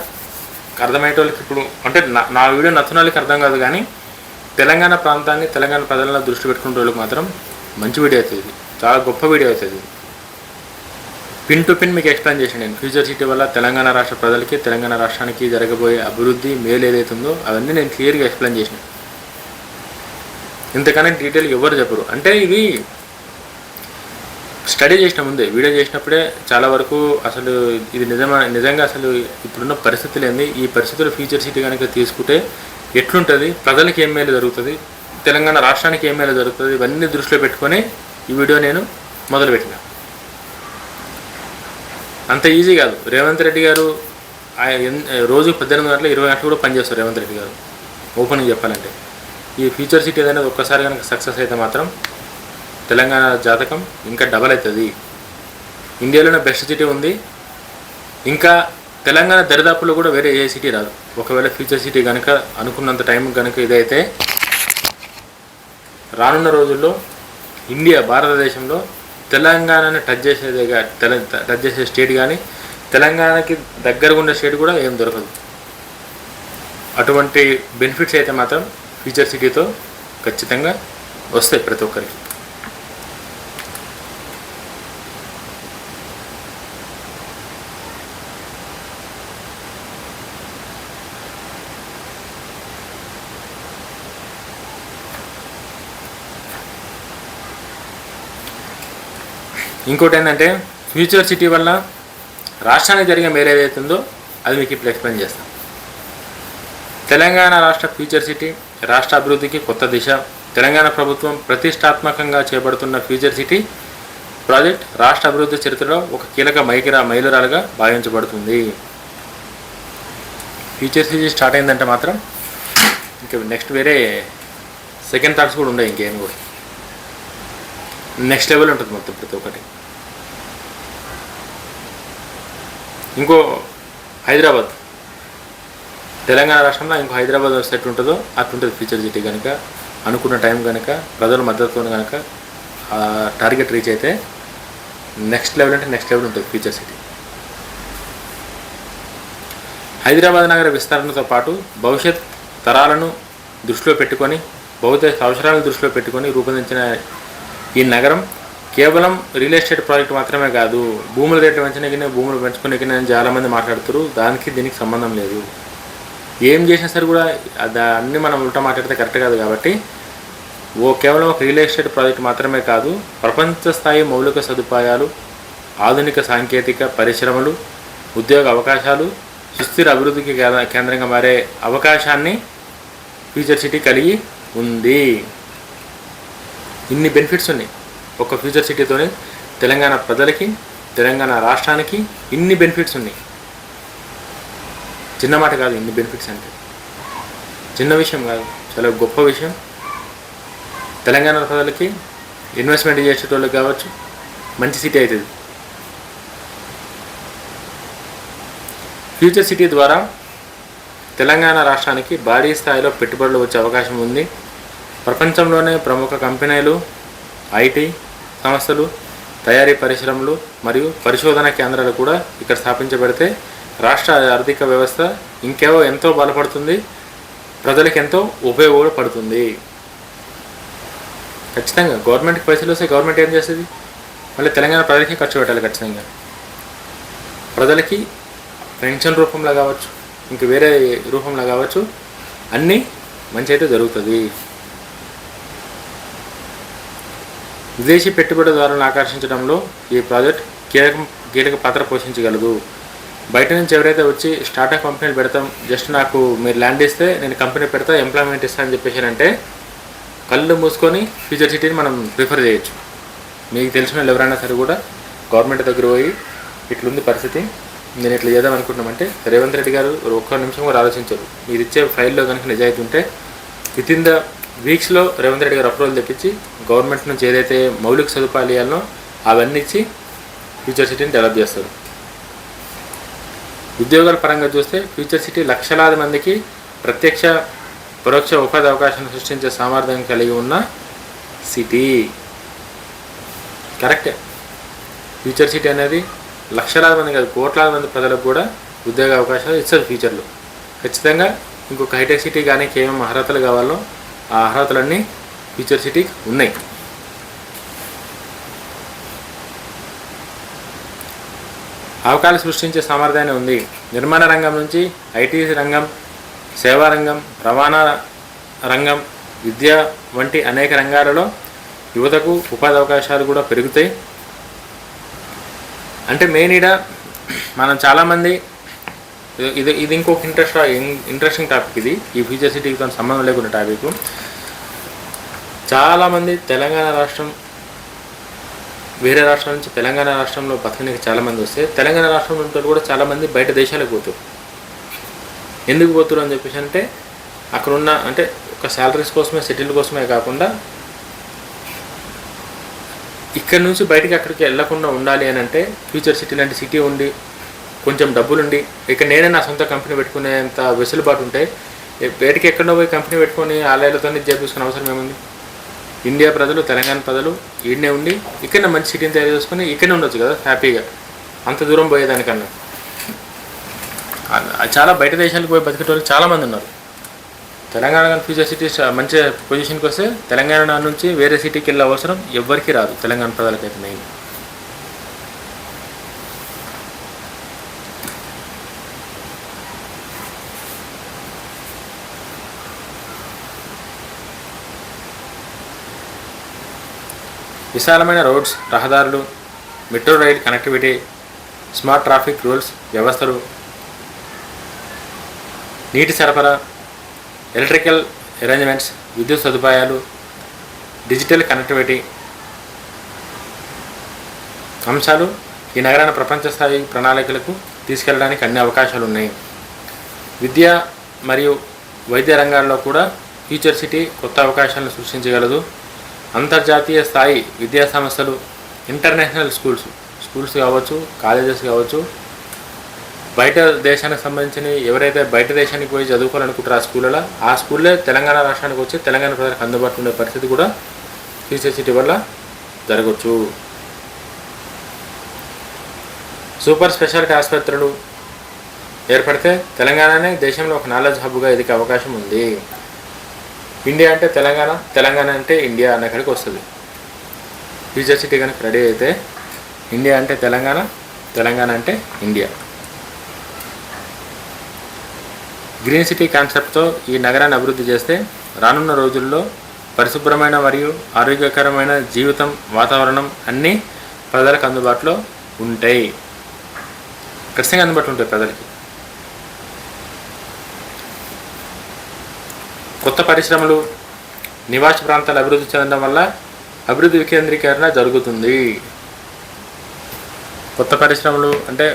అర్థమయ్యే వాళ్ళకి ఇప్పుడు అంటే నా వీడియో నచ్చిన వాళ్ళకి అర్థం కాదు, కానీ తెలంగాణ ప్రాంతాన్ని తెలంగాణ ప్రజలను దృష్టి పెట్టుకునే వాళ్ళకి మాత్రం మంచి వీడియో అవుతుంది. చాలా గొప్ప వీడియో అవుతుంది. పిన్ టు పిన్ మీకు ఎక్స్ప్లెయిన్ చేశాను నేను. ఫ్యూచర్ సిటీ వల్ల తెలంగాణ రాష్ట్ర ప్రజలకి, తెలంగాణ రాష్ట్రానికి జరగబోయే అభివృద్ధి మేలు ఏదైతుందో అవన్నీ నేను క్లియర్గా ఎక్స్ప్లెయిన్ చేశాను. ఇంతకన్నా డీటెయిల్ ఎవరు చెప్పరు. అంటే ఇది స్టడీ చేసిన ముందే, వీడియో చేసినప్పుడే చాలా వరకు అసలు ఇది నిజంగా అసలు ఇప్పుడున్న పరిస్థితులు ఏంది, ఈ పరిస్థితులు ఫ్యూచర్ సిటీ కనుక తీసుకుంటే ఎట్లుంటుంది, ప్రజలకి ఏం మేలు జరుగుతుంది, తెలంగాణ రాష్ట్రానికి ఏం మేలు జరుగుతుంది, ఇవన్నీ దృష్టిలో పెట్టుకొని ఈ వీడియో నేను మొదలుపెట్టిన. అంత ఈజీ కాదు. రేవంత్ రెడ్డి గారు రోజు 18 గంటలు 20 గంటలు కూడా పనిచేస్తారు రేవంత్ రెడ్డి గారు. ఓపెన్గా చెప్పాలంటే ఈ ఫ్యూచర్ సిటీ అనేది ఒక్కసారి కనుక సక్సెస్ అయితే మాత్రం తెలంగాణ జాతకం ఇంకా డబల్ అవుతుంది. ఇండియాలోనే బెస్ట్ సిటీ ఉంది. ఇంకా తెలంగాణ దరిదాపుల్లో కూడా వేరే ఏ సిటీ రాదు. ఒకవేళ ఫ్యూచర్ సిటీ కనుక అనుకున్నంత టైం కనుక ఇదైతే రానున్న రోజుల్లో భారతదేశంలో తెలంగాణని టచ్ చేసే స్టేట్ కానీ తెలంగాణకి దగ్గరగా ఉండే స్టేట్ కూడా ఏం దొరకదు. అటువంటి బెనిఫిట్స్ అయితే మాత్రం ఫ్యూచర్ సిటీతో ఖచ్చితంగా వస్తాయి ప్రతి ఒక్కరికి. ఇంకోటి ఏంటంటే ఫ్యూచర్ సిటీ వల్ల రాష్ట్రానికి జరిగే మేలు ఏదైతుందో అది మీకు ఇప్పుడు ఎక్స్ప్లెయిన్ చేస్తాను. తెలంగాణ రాష్ట్ర ఫ్యూచర్ సిటీ రాష్ట్ర అభివృద్ధికి కొత్త దిశ. తెలంగాణ ప్రభుత్వం ప్రతిష్టాత్మకంగా చేపడుతున్న ఫ్యూచర్ సిటీ ప్రాజెక్ట్ రాష్ట్ర అభివృద్ధి చరిత్రలో ఒక కీలక మైలురాలుగా భావించబడుతుంది. ఫ్యూచర్ సిటీ స్టార్ట్ అయిందంటే మాత్రం ఇంకా నెక్స్ట్ వేరే సెకండ్ థాట్స్ కూడా ఉన్నాయి. ఇంకేం కూడా నెక్స్ట్ లెవెల్ ఉంటుంది మొత్తం ప్రతి ఒక్కటి. ఇంకో హైదరాబాద్, తెలంగాణ రాష్ట్రంలో ఇంకో హైదరాబాద్ సెట్ ఉంటుందో అట్లుంటుంది ఫ్యూచర్ సిటీ కనుక అనుకున్న టైం కనుక ప్రజల మద్దతుతో కనుక టార్గెట్ రీచ్ అయితే నెక్స్ట్ లెవెల్ అంటే నెక్స్ట్ లెవెల్ ఉంటుంది ఫ్యూచర్ సిటీ. హైదరాబాద్ నగర విస్తరణతో పాటు భవిష్యత్ తరాలను దృష్టిలో పెట్టుకొని భౌతిక అవసరాలను దృష్టిలో పెట్టుకొని రూపొందించిన ఈ నగరం కేవలం రియల్ ఎస్టేట్ ప్రాజెక్ట్ మాత్రమే కాదు. భూముల రేట్లు పెంచడానికి భూములు పెంచుకునేకి చాలామంది మాట్లాడుతారు. దీనికి సంబంధం లేదు. ఏం చేసినా సరే కూడా అన్నీ మనం ఉల్టా మాట్లాడితే కరెక్ట్ కాదు. కాబట్టి కేవలం ఒక రియల్ ఎస్టేట్ ప్రాజెక్ట్ మాత్రమే కాదు, ప్రపంచ స్థాయి మౌలిక సదుపాయాలు, ఆధునిక సాంకేతిక పరిశ్రమలు, ఉద్యోగ అవకాశాలు, సుస్థిర అభివృద్ధికి కేంద్రంగా మారే అవకాశాన్ని ఫ్యూచర్ సిటీ కలిగి ఉంది. ఇన్ని బెనిఫిట్స్ ఉన్నాయి ఒక ఫ్యూచర్ సిటీతోనే. తెలంగాణ ప్రజలకి, తెలంగాణ రాష్ట్రానికి ఇన్ని బెనిఫిట్స్ ఉన్నాయి. చిన్న మాట కాదు. ఇన్ని బెనిఫిట్స్ అంటే చిన్న విషయం కాదు, చాలా గొప్ప విషయం. తెలంగాణ ప్రజలకి ఇన్వెస్ట్మెంట్ చేసేటోళ్ళకి కావచ్చు మంచి సిటీ అవుతుంది. ఫ్యూచర్ సిటీ ద్వారా తెలంగాణ రాష్ట్రానికి భారీ స్థాయిలో పెట్టుబడులు వచ్చే అవకాశం ఉంది. ప్రపంచంలోనే ప్రముఖ కంపెనీలు, ఐటీ సంస్థలు, తయారీ పరిశ్రమలు మరియు పరిశోధన కేంద్రాలు కూడా ఇక్కడ స్థాపించబడితే రాష్ట్ర ఆర్థిక వ్యవస్థ ఎంతో బలపడుతుంది, ప్రజలకు ఎంతో ఉపయోగపడుతుంది. ఖచ్చితంగా గవర్నమెంట్కి పైసలు వస్తే గవర్నమెంట్ ఏం చేస్తుంది? మళ్ళీ తెలంగాణ ప్రజలకి ఖర్చు పెట్టాలి. ఖచ్చితంగా ప్రజలకి పెన్షన్ రూపంలో కావచ్చు, ఇంక వేరే రూపంలో కావచ్చు, అన్నీ మంచి అయితే జరుగుతుంది. విదేశీ పెట్టుబడిదారులను ఆకర్షించడంలో ఈ ప్రాజెక్ట్ కీలక పాత్ర పోషించగలదు. బయట నుంచి ఎవరైతే వచ్చి స్టార్టప్ కంపెనీలు పెడతాం, జస్ట్ నాకు మీరు ల్యాండ్ ఇస్తే నేను కంపెనీ పెడతా, ఎంప్లాయ్మెంట్ ఇస్తా అని చెప్పేసారంటే కళ్ళు మూసుకొని ఫ్యూచర్ సిటీని మనం ప్రిఫర్ చేయొచ్చు. మీకు తెలిసిన వాళ్ళు ఎవరైనా సరే కూడా గవర్నమెంట్ దగ్గర పోయి ఇట్లుంది పరిస్థితి, నేను ఇట్లా చేద్దాం అనుకుంటున్నామంటే రేవంత్ రెడ్డి గారు ఒక్క నిమిషం కూడా ఆలోచించారు. మీరు ఇచ్చే ఫైల్లో కనుక నిజాయితీ ఉంటే వితిన్ ద వీక్స్లో రేవంత్ రెడ్డి గారు అప్రూవల్ తెప్పించి గవర్నమెంట్ నుంచి ఏదైతే మౌలిక సదుపాయాలు ఇవ్వాలనో అవన్నీ ఇచ్చి ఫ్యూచర్ సిటీని డెవలప్ చేస్తారు. ఉద్యోగాల పరంగా చూస్తే ఫ్యూచర్ సిటీ లక్షలాది మందికి ప్రత్యక్ష పరోక్ష ఉపాధి అవకాశాలను సృష్టించే సామర్థ్యం కలిగి ఉన్న సిటీ. కరెక్టే. ఫ్యూచర్ సిటీ అనేది లక్షలాది మంది కాదు, కోట్లాది మంది ప్రజలకు కూడా ఉద్యోగ అవకాశాలు ఇస్తారు ఫ్యూచర్లో. ఖచ్చితంగా ఇంకొక హైటెక్ సిటీ కానీ ఏమేమి అర్హతలు కావాలో ఆ అర్హతలన్నీ ఫ్యూచర్ సిటీకి ఉన్నాయి. అవకాశాలు సృష్టించే సామర్థ్యాన్ని ఉంది. నిర్మాణ రంగం నుంచి ఐటీ రంగం, సేవా రంగం, రవాణా రంగం, విద్య వంటి అనేక రంగాలలో యువతకు ఉపాధి అవకాశాలు కూడా పెరుగుతాయి. అంటే మెయిన్ ఈడ మనం చాలామంది ఇది ఇంకొక ఇంట్రెస్టింగ్ టాపిక్. ఇది ఈ ఫ్యూచర్ సిటీతో సంబంధం లేకుండా టాపిక్. చాలామంది తెలంగాణ రాష్ట్రం వేరే రాష్ట్రాల నుంచి తెలంగాణ రాష్ట్రంలో బతకడానికి చాలామంది వస్తే తెలంగాణ రాష్ట్రంలో కూడా చాలామంది బయట దేశాలకు పోతారు. ఎందుకు పోతారు అని చెప్పేసి అంటే అక్కడున్న అంటే ఒక శాలరీస్ కోసమే, సెటిల్ కోసమే కాకుండా ఇక్కడ నుంచి బయటికి అక్కడికి వెళ్ళకుండా ఉండాలి అని అంటే ఫ్యూచర్ సిటీ లాంటి సిటీ ఉండి కొంచెం డబ్బులుండి ఇక నేనే నా సొంత కంపెనీ పెట్టుకునేంత వెసులుబాటు ఉంటే బయటికి ఎక్కడో పోయి కంపెనీ పెట్టుకొని ఆలయాలతో చేసుకునే అవసరం ఏముంది? ఇండియా ప్రజలు, తెలంగాణ ప్రజలు ఈడనే ఉండి ఇక్కడనే మంచి సిటీని తయారు చేసుకుని ఇక్కడనే ఉండొచ్చు కదా హ్యాపీగా, అంత దూరం పోయేదానికన్నా. చాలా బయట దేశాలకు పోయి బతికే వాళ్ళు చాలామంది ఉన్నారు. తెలంగాణ కానీ ఫ్యూచర్ సిటీ మంచి పొజిషన్కి వస్తే తెలంగాణ నుంచి వేరే సిటీకి వెళ్ళే అవసరం ఎవ్వరికీ రాదు, తెలంగాణ ప్రజలకైతే మెయిన్. విశాలమైన రోడ్స్, రహదారులు, metro rail connectivity, smart traffic rules వ్యవస్థలు, నీటి సరఫరా, ఎలక్ట్రికల్ అరేంజ్మెంట్స్, విద్యుత్ సదుపాయాలు, డిజిటల్ కనెక్టివిటీ అంశాలు ఈ నగరాన్ని ప్రపంచ స్థాయి ప్రణాళికలకు తీసుకెళ్ళడానికి అన్ని అవకాశాలు ఉన్నాయి. విద్య మరియు వైద్య రంగాల్లో కూడా ఫ్యూచర్ సిటీ కొత్త అవకాశాలను సృష్టించగలదు. అంతర్జాతీయ స్థాయి విద్యా సంస్థలు, ఇంటర్నేషనల్ స్కూల్స్ కావచ్చు, కాలేజెస్ కావచ్చు, బయట దేశానికి సంబంధించిన ఎవరైతే బయట దేశానికి పోయి చదువుకోవాలనుకుంటారో ఆ స్కూళ్ళే తెలంగాణ రాష్ట్రానికి వచ్చి తెలంగాణ ప్రజలకు అందుబాటులో ఉండే పరిస్థితి కూడా ఫ్యూచర్ సిటీ వల్ల జరగవచ్చు. సూపర్ స్పెషాలిటీ ఆసుపత్రులు ఏర్పడితే తెలంగాణనే దేశంలో ఒక నాలెడ్జ్ హబ్గా ఎదిగే అవకాశం ఉంది. ఇండియా అంటే తెలంగాణ, తెలంగాణ అంటే ఇండియా అన్న కాడికి వస్తుంది. ఫ్యూచర్ సిటీ కనుక రెడీ అయితే ఇండియా అంటే తెలంగాణ, తెలంగాణ అంటే ఇండియా. గ్రీన్ సిటీ కాన్సెప్ట్తో ఈ నగరాన్ని అభివృద్ధి చేస్తే రానున్న రోజుల్లో పరిశుభ్రమైన మరియు ఆరోగ్యకరమైన జీవితం, వాతావరణం అన్నీ ప్రజలకు అందుబాటులో ఉంటాయి. ఖచ్చితంగా అందుబాటులో ఉంటాయి ప్రజలకి. కొత్త పరిశ్రమలు, నివాస ప్రాంతాలు అభివృద్ధి చెందడం వల్ల అభివృద్ధి వికేంద్రీకరణ జరుగుతుంది. కొత్త పరిశ్రమలు అంటే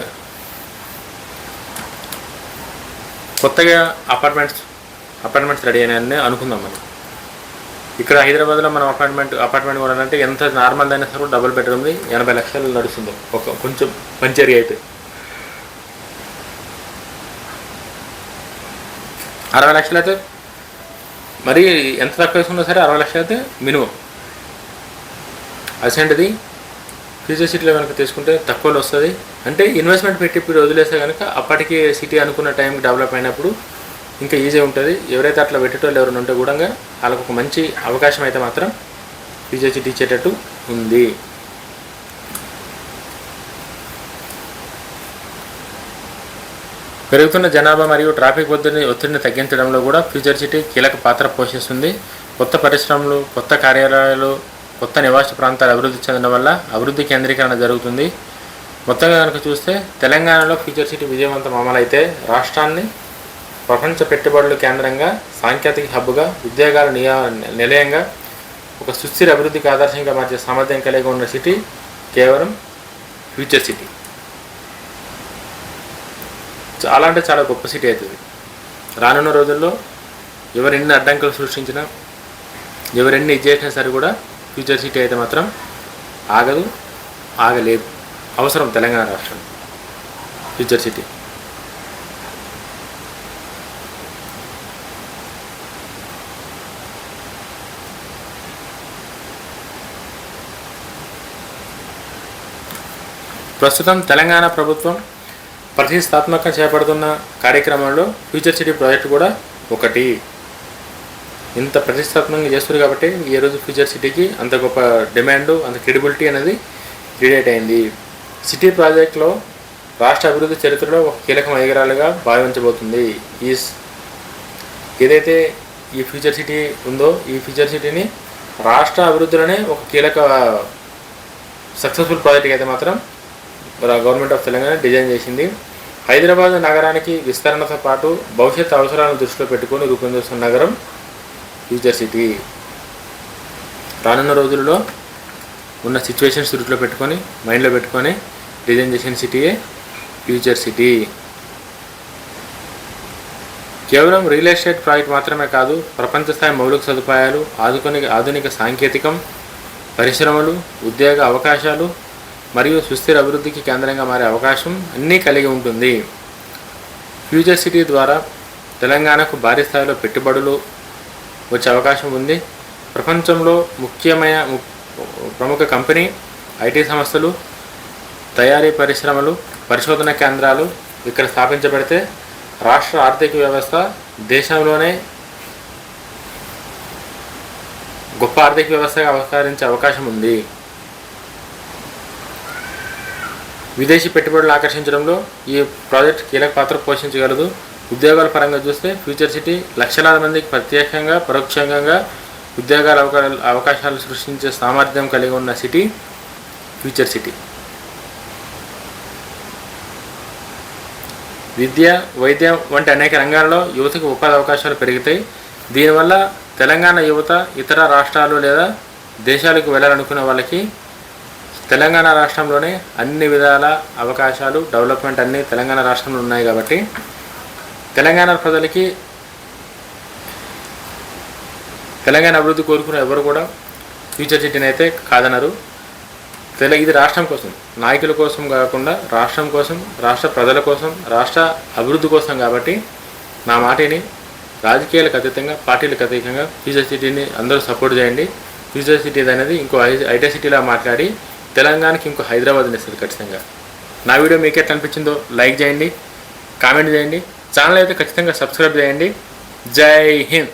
కొత్తగా అపార్ట్మెంట్స్ రెడీ అయినాయని అనుకుందాం. మనం ఇక్కడ హైదరాబాద్లో మనం అపార్ట్మెంట్ కొనాలంటే ఎంత నార్మల్ అయినా సరే డబుల్ బెడ్రూమ్ది 80 లక్షలు నడుస్తుంది. కొంచెం మంచి ఏరియా అయితే 60 లక్షలు అయితే మరి ఎంత తక్కువ వేసుకున్నా సరే 60 లక్షలు అయితే మినిమం. అసెంట్ది ఫ్యూచర్ సిటీలో కనుక తీసుకుంటే తక్కువలో వస్తుంది. అంటే ఇన్వెస్ట్మెంట్ పెట్టి ఇప్పుడు వదిలేస్తే కనుక అప్పటికి సిటీ అనుకున్న టైంకి డెవలప్ అయినప్పుడు ఇంకా ఈజీ ఉంటుంది. ఎవరైతే అట్లా పెట్టేటోళ్ళు ఎవరైనా ఉంటే కూడా వాళ్ళకు ఒక మంచి అవకాశం అయితే మాత్రం ఫ్యూచర్ సిటీ ఇచ్చేటట్టు ఉంది. పెరుగుతున్న జనాభా మరియు ట్రాఫిక్ ఒత్తిడిని తగ్గించడంలో కూడా ఫ్యూచర్ సిటీ కీలక పాత్ర పోషిస్తుంది. కొత్త పరిశ్రమలు, కొత్త కార్యాలయాలు, కొత్త నివాస ప్రాంతాలు అభివృద్ధి చెందడం వల్ల అభివృద్ధి కేంద్రీకరణ జరుగుతుంది. మొత్తంగా కనుక చూస్తే తెలంగాణలో ఫ్యూచర్ సిటీ విజయవంతం అమలైతే రాష్ట్రాన్ని ప్రపంచ పెట్టుబడుల కేంద్రంగా, సాంకేతిక హబ్గా, ఉద్యోగాల నిలయంగా, ఒక సుస్థిర అభివృద్ధికి ఆదర్శంగా మార్చే సామర్థ్యం కలిగి ఉన్న సిటీ కేవలం ఫ్యూచర్ సిటీ. చాలా అంటే చాలా గొప్ప సిటీ అవుతుంది. రానున్న రోజుల్లో ఎవరెన్ని అడ్డంకులు సృష్టించినా, ఎవరెన్ని ఇది చేసినా సరే కూడా ఫ్యూచర్ సిటీ అయితే మాత్రం ఆగలేదు. అవసరం తెలంగాణ రాష్ట్రం ఫ్యూచర్ సిటీ. ప్రస్తుతం తెలంగాణ ప్రభుత్వం ప్రతిష్టాత్మకంగా చేపడుతున్న కార్యక్రమంలో ఫ్యూచర్ సిటీ ప్రాజెక్టు కూడా ఒకటి. ఇంత ప్రతిష్టాత్మకంగా చేస్తారు కాబట్టి ఈరోజు ఫ్యూచర్ సిటీకి అంత గొప్ప డిమాండ్, అంత క్రెడిబిలిటీ అనేది క్రియేట్ అయింది. సిటీ ప్రాజెక్టులో రాష్ట్ర అభివృద్ధి చరిత్రలో ఒక కీలక మైలురాయిగా భావించబోతుంది. ఏదైతే ఈ ఫ్యూచర్ సిటీ ఉందో ఈ ఫ్యూచర్ సిటీని రాష్ట్ర అభివృద్ధిలోనే ఒక కీలక సక్సెస్ఫుల్ ప్రాజెక్ట్కి అయితే మాత్రం గవర్నమెంట్ ఆఫ్ తెలంగాణ డిజైన్ చేసింది. హైదరాబాద్ నగరానికి విస్తరణతో పాటు భవిష్యత్ అవసరాలను దృష్టిలో పెట్టుకొని రూపొందిస్తున్న నగరం ఫ్యూచర్ సిటీ. రానున్న రోజుల్లో ఉన్న సిచ్యువేషన్స్ దృష్టిలో పెట్టుకొని, మైండ్లో పెట్టుకొని డిజైన్ చేసిన సిటీయే ఫ్యూచర్ సిటీ. కేవలం రియల్ ఎస్టేట్ ప్రాజెక్ట్ మాత్రమే కాదు, ప్రపంచ స్థాయి మౌలిక సదుపాయాలు, ఆధునిక సాంకేతికం, పరిశ్రమలు, ఉద్యోగ అవకాశాలు మరియు సుస్థిర అభివృద్ధికి కేంద్రంగా మారే అవకాశం అన్నీ కలిగి ఉంటుంది. ఫ్యూచర్ సిటీ ద్వారా తెలంగాణకు భారీ స్థాయిలో పెట్టుబడులు వచ్చే అవకాశం ఉంది. ప్రపంచంలో ప్రముఖ కంపెనీ, ఐటీ సంస్థలు, తయారీ పరిశ్రమలు, పరిశోధన కేంద్రాలు ఇక్కడ స్థాపించబడితే రాష్ట్ర ఆర్థిక వ్యవస్థ దేశంలోనే గొప్ప ఆర్థిక వ్యవస్థగా అవతరించే అవకాశం ఉంది. విదేశీ పెట్టుబడులు ఆకర్షించడంలో ఈ ప్రాజెక్ట్ కీలక పాత్ర పోషించగలదు. ఉద్యోగాల పరంగా చూస్తే ఫ్యూచర్ సిటీ లక్షలాది మందికి ప్రత్యేకంగా, పరోక్షంగా ఉద్యోగాల అవకాశాలు సృష్టించే సామర్థ్యం కలిగి ఉన్న సిటీ ఫ్యూచర్ సిటీ. విద్య, వైద్యం వంటి అనేక రంగాల్లో యువతకు ఉపాధి అవకాశాలు పెరుగుతాయి. దీనివల్ల తెలంగాణ యువత ఇతర రాష్ట్రాలు లేదా దేశాలకు వెళ్ళాలనుకునే వాళ్ళకి తెలంగాణ రాష్ట్రంలోనే అన్ని విధాల అవకాశాలు, డెవలప్మెంట్ అన్నీ తెలంగాణ రాష్ట్రంలో ఉన్నాయి కాబట్టి తెలంగాణ ప్రజలకి తెలంగాణ అభివృద్ధి కోరుకునే ఎవరు కూడా ఫ్యూచర్ సిటీని అయితే కాదనరు. ఇది రాష్ట్రం కోసం, నాయకుల కోసం కాకుండా రాష్ట్రం కోసం, రాష్ట్ర ప్రజల కోసం, రాష్ట్ర అభివృద్ధి కోసం కాబట్టి నా మాటిని రాజకీయాలకు అతీతంగా, పార్టీలకు అతీతంగా ఫ్యూచర్ సిటీని అందరూ సపోర్ట్ చేయండి. ఫ్యూచర్ సిటీ అనేది ఇంకో ఐటీ సిటీలా మాట్లాడి తెలంగాణకి ఇంకో హైదరాబాద్ ఇస్తుంది ఖచ్చితంగా. నా వీడియో మీకు ఎట్లా అనిపించిందో లైక్ చేయండి, కామెంట్ చేయండి, ఛానల్ అయితే ఖచ్చితంగా సబ్స్క్రైబ్ చేయండి. జై హింద్.